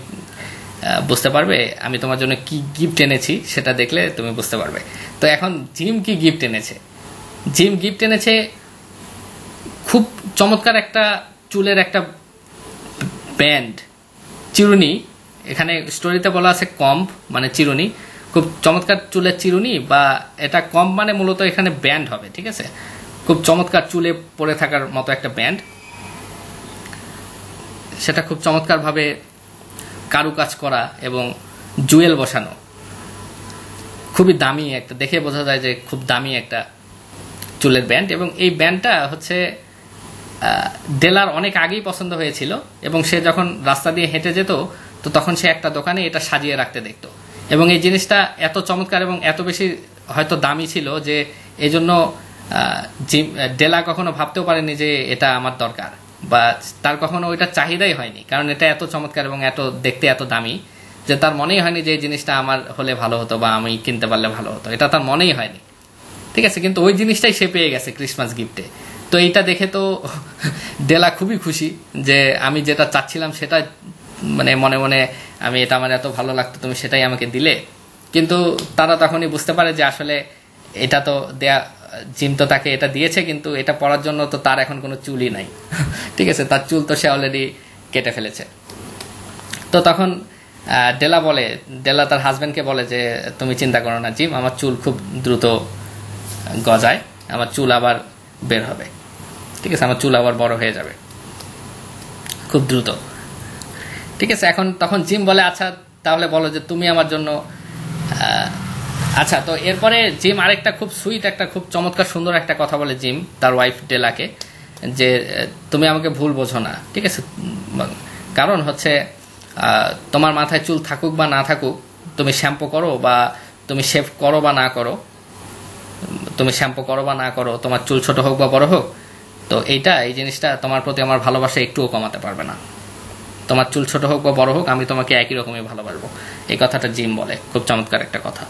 A: বুঝতে পারবে, আমি তোমার জন্য কি গিফট এনেছি সেটা দেখলে তুমি বুঝতে পারবে। তো এখন জিম কি গিফট এনেছে? জিম গিফট এনেছে খুব চমৎকার একটা চুলের একটা ব্যান্ড, চিরুনি। এখানে স্টোরিতে বলা আছে কম্ব মানে চিরুনি, খুব চমৎকার চুলের চিরুনি, বা এটা কম্ব মানে মূলত এখানে ব্যান্ড হবে। ঠিক আছে, খুব চমৎকার চুলে পরে থাকার মতো একটা ব্যান্ড, সেটা খুব চমৎকার ভাবে কারুকাজ করা এবং জুয়েল বসানো, খুবই দামি একটা, দেখে বোঝা যায় যে খুব দামি একটা চুলের ব্যান্ড। এবং এই ব্যান্ডটা হচ্ছে ডেলার অনেক আগেই পছন্দ হয়েছিল, এবং সে যখন রাস্তা দিয়ে হেঁটে যেত তো তখন সে একটা দোকানে এটা সাজিয়ে রাখতে দেখতো, এবং এই জিনিসটা এত চমৎকার এবং এত বেশি হয়তো দামি ছিল যে এই জন্য ডেলা কখনো ভাবতেও পারেনি যে এটা আমার দরকার, বা তার কখনো ওইটা চাহিদাই হয়নি, কারণ এটা এত চমৎকার এবং এত দেখতে এত দামি যে তার মনেই হয়নি যে এই জিনিসটা আমার হলে ভালো হতো বা আমি কিনতে পারলে ভালো হতো, এটা তার মনেই হয়নি। ঠিক আছে, কিন্তু ওই জিনিসটাই সে পেয়ে গেছে ক্রিসমাস গিফটে। তো এইটা দেখে তো ডেলা খুবই খুশি যে আমি যেটা চাচ্ছিলাম সেটা, মানে মনে মনে আমি এটা আমার এত ভালো লাগতো, তুমি সেটাই আমাকে দিলে, কিন্তু তারা তখনই বুঝতে পারে যে আসলে এটা তো দেয়া, জিম তো তাকে এটা দিয়েছে, কিন্তু এটা পরার জন্য তো তার এখন কোনো চুলই নাই। ঠিক আছে, তার চুল তো সে অলরেডি কেটে ফেলেছে। তো তখন ডেলা তার হাজব্যান্ডকে বলে যে তুমি চিন্তা করো না জিম, আমার চুল খুব দ্রুত গজায়, আমার চুল আবার বের হবে, ঠিক আছে, আমার চুল আবার বড় হয়ে যাবে খুব দ্রুত। ঠিক আছে, তখন জিম বলে আচ্ছা তাহলে বলো যে তুমি আমার জন্য আচ্ছা। তো এরপরে জিম আরেকটা খুব সুইট, একটা খুব চমৎকার সুন্দর একটা কথা বলে জিম তার ওয়াইফ ডেলাকে, যে তুমি আমাকে ভুল বোঝো না, ঠিক আছে, কারণ হচ্ছে তোমার মাথায় চুল থাকুক বা না থাকুক, তুমি শ্যাম্পু করো বা তুমি শেভ করো বা না করো, তুমি শ্যাম্পু করো বা না করো, তোমার চুল ছোট হোক বা বড় হোক, তো এই জিনিসটা তোমার প্রতি আমার ভালোবাসা একটুও কমাতে পারবে না। তোমার চুল ছোট হোক বা বড় হোক, আমি তোমাকে একই রকমই ভালোবাসবো। এই কথাটা জিম বলে, খুব চমৎকার একটা কথা।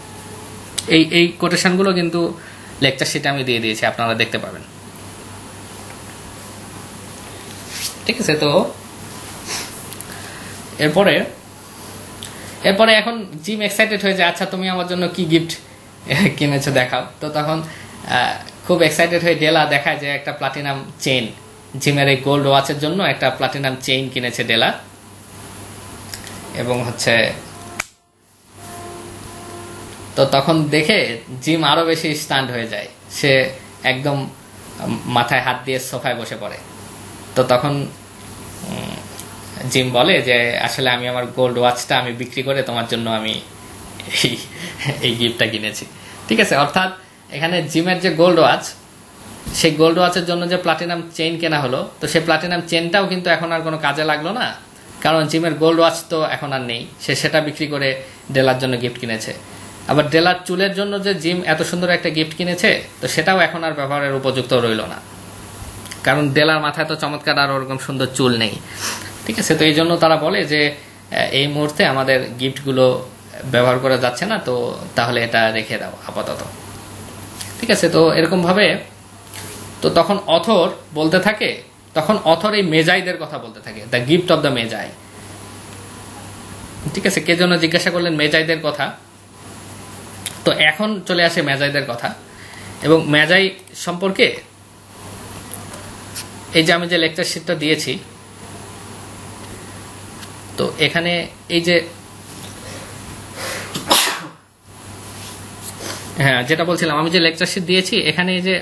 A: এই কোটেশনগুলো কিন্তু লেকচার শিটে আমি দিয়ে দিয়েছি, আপনারা দেখতে পাবেন। ঠিক আছে, তো এরপরে এখন জিম এক্সাইটেড হয়ে যায়, আচ্ছা তুমি আমার জন্য কি গিফট কিনেছো দেখাও। তো তখন খুব এক্সাইটেড হয়ে ডেলা দেখায় যে একটা প্লাটিনাম চেইন, জিমের এই গোল্ড ওয়াচের জন্য একটা প্লাটিনাম চেইন কিনেছে ডেলা। এবং হচ্ছে তো তখন দেখে জিম আরো বেশি স্টান্ড হয়ে যায়, সে একদম মাথায় হাত দিয়ে সোফায় বসে পড়ে। তো তখন জিম বলে যে আসলে আমি আমার গোল্ড ওয়াচটা আমি বিক্রি করে তোমার জন্য আমি এই গিফটটা কিনেছি। ঠিক আছে, অর্থাৎ এখানে জিমের যে গোল্ড ওয়াচ, সেই গোল্ড ওয়াচের জন্য যে প্লাটিনাম চেইন কেনা হলো, তো সেই প্লাটিনাম চেইনটাও কিন্তু এখন আর কোনো কাজে লাগলো না, কারণ জিমের গোল্ড ওয়াচ তো এখন আর নেই, সে সেটা বিক্রি করে ডেলার জন্য গিফট কিনেছে। আবার ডেলার চুলের জন্য যে জিম এত সুন্দর একটা গিফট কিনেছে, তো সেটাও এখন আর ব্যবহারের উপযুক্ত রইল না, কারণ ডেলার মাথায় তো চমৎকার আর ওরকম সুন্দর চুল নেই। ঠিক আছে, তো এই জন্য তারা বলে যে এই মুহূর্তে আমাদের গিফটগুলো ব্যবহার করা যাচ্ছে না, তো তাহলে এটা রেখে দাও আপাতত। ঠিক আছে, তো এরকম ভাবে তো তখন অথর বলতে থাকে, তখন অথর এই মেজাইদের কথা বলতে থাকে, দ্য গিফট অব দ্য মেজাই। ঠিক আছে, কে জন্য জিজ্ঞাসা করলেন মেজাইদের কথা, তো এখন চলে আসে মেজাইদের কথা। এবং মেজাই সম্পর্কে এই যে আমি যে লেকচার শিটটা দিয়েছি, তো এখানে এই যে হ্যাঁ যেটা বলছিলাম, আমি যে লেকচার শিট দিয়েছি এখানে এই যে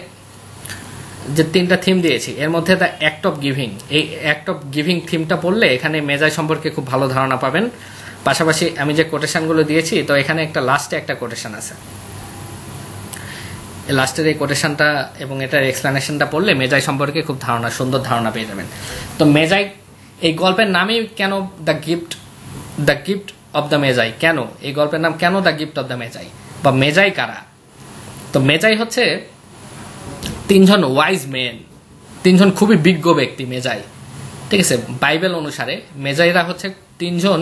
A: 3টা থিম দিয়েছি, এর মধ্যে দ্য অ্যাক্ট অফ গিভিং, এই অ্যাক্ট অফ গিভিং থিমটা পড়লে এখানে মেজাই সম্পর্কে খুব ভালো ধারণা পাবেন। পাশাপাশি আমি যে কোটেশনগুলো দিয়েছি, তো এখানে লাস্টে একটা কোটেশন আছে, লাস্টের এই কোটেশনটা এবং এটার এক্সপ্লেনেশনটা পড়লে মেজাই সম্পর্কে খুব সুন্দর ধারণা পেয়ে যাবেন। তো মেজাই এই গল্পের নামই কেন দ্য গিফট অব দ্য মেজাই, কেন এই গল্পের নাম কেন দ্য গিফট অব দ্য মেজাই, বা মেজাই কারা? তো মেজাই হচ্ছে 3জন ওয়াইজ মেন, 3জন খুবই বিজ্ঞ ব্যক্তি মেজাই। ঠিক আছে, বাইবেল অনুসারে মেজাইরা হচ্ছে 3জন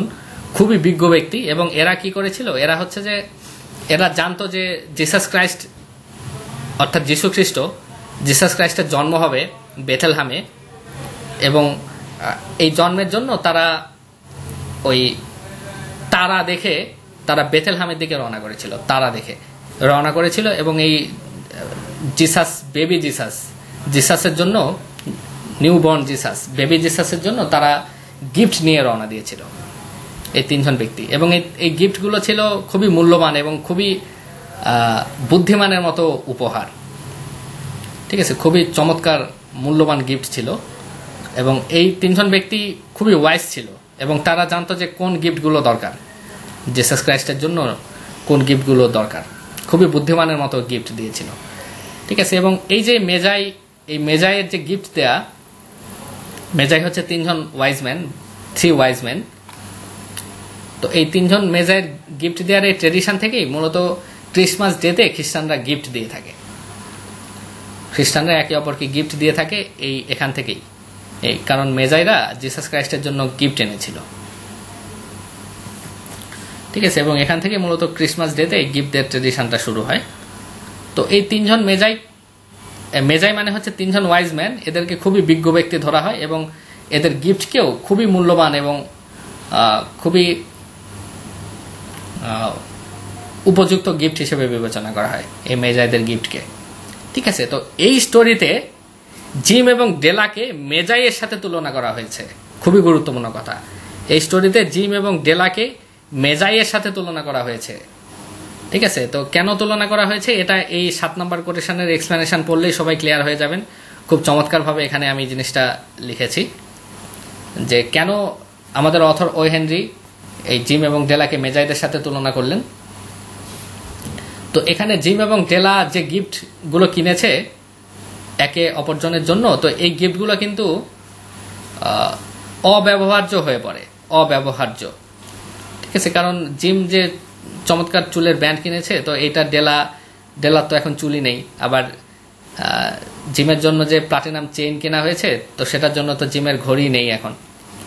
A: খুবই বিজ্ঞ ব্যক্তি। এবং এরা কি করেছিল, এরা হচ্ছে যে এরা জানতো যে জিসাস ক্রাইস্ট অর্থাৎ জিসাস ক্রাইস্টের জন্ম হবে বেথেলহামে, এবং এই জন্মের জন্য তারা ওই তারা দেখে তারা বেথেলহামের দিকে রওনা করেছিল, তারা দেখে রওনা করেছিল। এবং এই বেবি জিসাসের জন্য, নিউবর্ন বেবি জিসাসের জন্য তারা গিফট নিয়ে রওনা দিয়েছিল এই 3জন ব্যক্তি। এবং এই গিফটগুলো ছিল খুবই মূল্যবান এবং খুবই বুদ্ধিমানের মতো উপহার। ঠিক আছে, খুবই চমৎকার মূল্যবান গিফট ছিল। এবং এই 3জন ব্যক্তি খুবই ওয়াইজ ছিল এবং তারা জানতো যে কোন গিফটগুলো দরকার, জিসাস ক্রাইস্টের জন্য কোন গিফটগুলো দরকার, খুবই বুদ্ধিমানের মতো গিফট দিয়েছিল। ঠিক আছে, এবং এই যে মেজাইয়ের যে গিফট দেয়া, মেজাই হচ্ছে 3জন ওয়াইজ ম্যান, 3 ওয়াইজ ম্যান। তো এই 3জন মেজাইয়ের গিফট দেওয়ার এই ট্রেডিশন থেকেই মূলত ক্রিসমাস ডেতে খ্রিস্টানরা গিফট দিয়ে থাকে, খ্রিস্টানরা একে অপরকে গিফট দিয়ে থাকে এখান থেকেই, এই কারণ মেজাইরা জিসাস ক্রাইস্টের জন্য গিফট এনেছিল। ঠিক আছে, এবং এখান থেকে মূলত ক্রিসমাস ডেতে এই গিফট দেওয়ার ট্রেডিশনটা শুরু হয়। তো এই 3জন মেজাই মানে হচ্ছে 3জন ওয়াইজ ম্যান, এদেরকে খুবই বিজ্ঞ ব্যক্তি ধরা হয় এবং এদের গিফটকেও খুবই মূল্যবান এবং খুবই উপযুক্ত গিফট হিসেবে বিবেচনা করা হয় এই মেজাইদের গিফটকে। ঠিক আছে, তো এই স্টোরিতে জিম এবং ডেলাকে মেজাইয়ের সাথে তুলনা করা হয়েছে। খুবই গুরুত্বপূর্ণ কথা, এই স্টোরিতে জিম এবং ডেলাকে মেজাইয়ের সাথে তুলনা করা হয়েছে। ঠিক আছে, তো কেন তুলনা করা হয়েছে এটা এই 7 নম্বর কোটেশনের এক্সপ্লেনেশন পড়লেই সবাই ক্লিয়ার হয়ে যাবেন। খুব চমৎকারভাবে এখানে আমি জিনিসটা লিখেছি যে কেন আমাদের অথর ও হেনরি এই জিম এবং ডেলাকে মেজাইদের সাথে তুলনা করলেন। তো এখানে জিম এবং ডেলা যে গিফটগুলো কিনেছে একে অপরজনের জন্য, তো এই গিফটগুলো কিন্তু অব্যবহার্য হয়ে পড়ে, অব্যবহার্য। ঠিক আছে, কারণ জিম যে চমৎকার চুলের ব্যান্ড কিনেছে, তো এটা ডেলার তো এখন চুলই নেই। আবার জিমের জন্য যে প্লাটিনাম চেইন কেনা হয়েছে, তো সেটার জন্য তো জিমের ঘড়ি নেই এখন।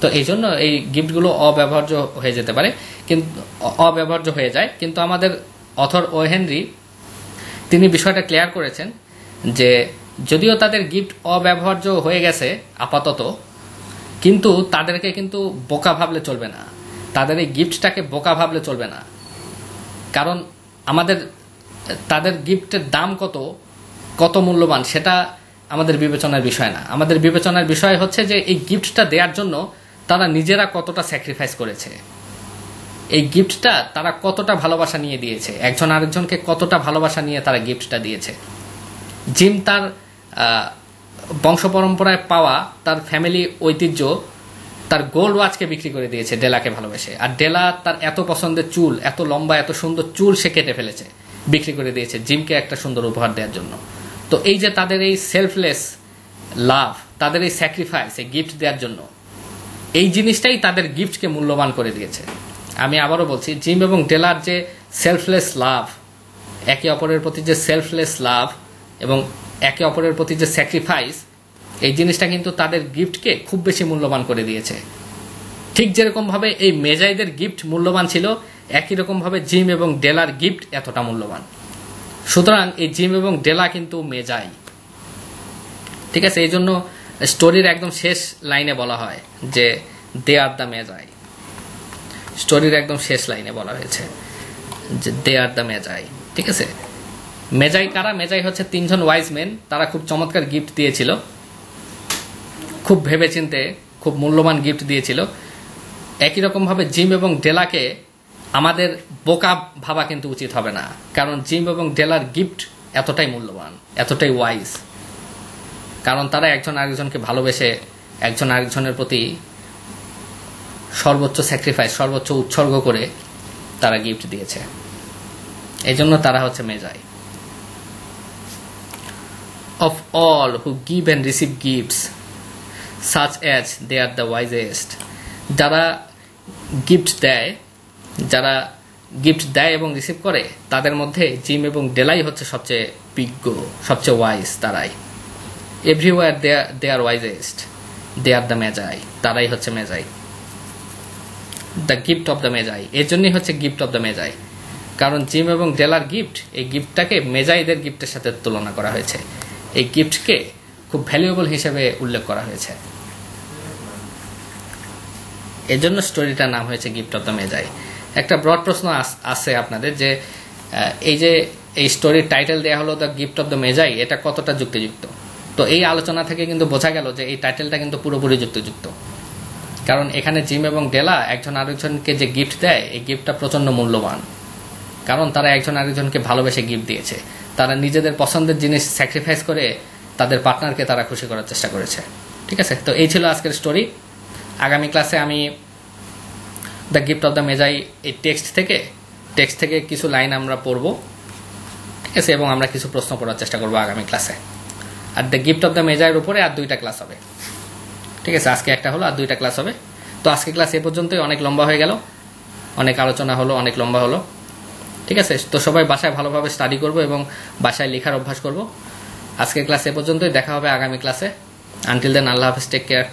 A: তো এই জন্য এই গিফটগুলো অব্যবহার্য হয়ে যেতে পারে, কিন্তু অব্যবহার্য হয়ে যায়। কিন্তু আমাদের অথর ও হেনরি তিনি বিষয়টা ক্লিয়ার করেছেন যে যদিও তাদের গিফট অব্যবহার্য হয়ে গেছে আপাতত, কিন্তু তাদেরকে কিন্তু বোকা ভাবলে চলবে না, তাদের এই গিফটটাকে বোকা ভাবলে চলবে না। কারণ তাদের গিফটের দাম কত মূল্যবান সেটা আমাদের বিবেচনার বিষয় না। আমাদের বিবেচনার বিষয় হচ্ছে যে এই গিফটটা দেওয়ার জন্য তারা নিজেরা কতটা স্যাক্রিফাইস করেছে, এই গিফটটা তারা কতটা ভালোবাসা নিয়ে দিয়েছে, একজন আরেকজনকে কতটা ভালোবাসা নিয়ে তারা গিফটটা দিয়েছে। জিম তার বংশ পরম্পরায় পাওয়া তার ফ্যামিলি ঐতিহ্য, তার গোল্ড ওয়াচকে বিক্রি করে দিয়েছে ডেলাকে ভালোবেসে। আর ডেলা তার এত পছন্দের চুল, এত লম্বা এত সুন্দর চুল সে কেটে ফেলেছে, বিক্রি করে দিয়েছে জিমকে একটা সুন্দর উপহার দেওয়ার জন্য। তো এই যে তাদের এই সেলফলেস লাভ, তাদের এই স্যাক্রিফাইস, এই গিফট দেওয়ার জন্য, এই জিনিসটাই তাদের গিফটকে মূল্যবান করে দিয়েছে। আমি আবারও বলছি, জিম এবং ডেলার যে সেলফলেস লাভ, একে অপরের প্রতি যে সেলফলেস লাভ এবং একে অপরের প্রতি যে স্যাক্রিফাইস, এই জিনিসটা কিন্তু তাদের গিফটকে খুব বেশি মূল্যবান করে দিয়েছে। ঠিক যেরকমভাবে এই মেজাইদের গিফট মূল্যবান ছিল, একই রকমভাবে জিম এবং ডেলার গিফট এতটা মূল্যবান। সুতরাং এই জিম এবং ডেলা কিন্তু মেজাই। ঠিক আছে, এই জন্য স্টোরির একদম শেষ লাইনে বলা হয় যে দে আর দ্য মেজাই। স্টোরির একদম শেষ লাইনে বলা হয়েছে যে দে আর দ্য মেজাই। ঠিক আছে, মেজাই কারা? মেজাই হচ্ছে 3 জন ওয়াইজ মেন। তারা খুব চমৎকার গিফট দিয়েছিল, খুব ভেবেচিন্তে খুব মূল্যবান গিফট দিয়েছিল। একই রকমভাবে জিম এবং ডেলাকে আমাদের বোকা ভাবা কিন্তু উচিত হবে না, কারণ জিম এবং ডেলার গিফট এতটাই মূল্যবান, এতটাই ওয়াইজ, কারণ তারা একজন আরেকজনকে ভালোবেসে একজন আরেকজনের প্রতি সর্বোচ্চ স্যাক্রিফাইস, সর্বোচ্চ উৎসর্গ করে তারা গিফট দিয়েছে। এই জন্য তারা হচ্ছে মেজাই। Of all who give and receive gifts, such as they are the wisest. যারা গিফট দেয় এবং রিসিভ করে, তাদের মধ্যে জিম এবং ডেলাই হচ্ছে সবচেয়ে বিজ্ঞ, সবচেয়ে ওয়াইজ। তারাই everywhere they are wisest, they are the Magi. তারাই হচ্ছে Magi, the gift of the Magi. এর জন্যই হচ্ছে গিফট অফ দ্য মেজাই, কারণ জিম এবং ডেলার গিফট, এই গিফটটাকে মেজাইদের গিফটের সাথে তুলনা করা হয়েছে, এই গিফটকে খুব ভ্যালুয়েবল হিসেবে উল্লেখ করা হয়েছে। এর জন্য স্টোরিটার নাম হয়েছে গিফট অফ দ্য মেজাই। একটা ব্রড প্রশ্ন আছে আপনাদের যে এই স্টোরির টাইটেল দেওয়া হলো দ্য গিফট অফ দ্য মেজাই, এটা কতটা যুক্তিযুক্ত? তো এই আলোচনা থেকে কিন্তু বোঝা গেল যে এই টাইটেলটা কিন্তু পুরোপুরি যুক্তিযুক্ত, কারণ এখানে জিম এবং ডেলা একজন আরেকজনকে যে গিফট দেয়, এই গিফটটা প্রচন্ড মূল্যবান, কারণ তারা একজন আরেকজনকে ভালোবেসে গিফট দিয়েছে। তারা নিজেদের পছন্দের জিনিস স্যাক্রিফাইস করে তাদের পার্টনারকে তারা খুশি করার চেষ্টা করেছে। ঠিক আছে, তো এই ছিল আজকের স্টোরি। আগামী ক্লাসে আমি দ্য গিফট অফ দ্য মেজাই এই টেক্সট থেকে কিছু লাইন আমরা পড়ব। ঠিক আছে, এবং আমরা কিছু প্রশ্ন পড়ার চেষ্টা করবো আগামী ক্লাসে। আর দ্য গিফট অফ দ্য মেজাইয়ের উপরে আর 2টা ক্লাস হবে। ঠিক আছে, আজকে একটা হলো, আর 2টা ক্লাস হবে। তো আজকে ক্লাস এ পর্যন্তই, অনেক লম্বা হয়ে গেল, অনেক আলোচনা হলো, অনেক লম্বা হলো। ঠিক আছে, তো সবাই বাসায় ভালোভাবে স্টাডি করবো এবং বাসায় লেখার অভ্যাস করব। আজকের ক্লাস এ পর্যন্তই, দেখা হবে আগামী ক্লাসে। আনটিল দেন, আল্লাহ হাফেজ, টেক কেয়ার।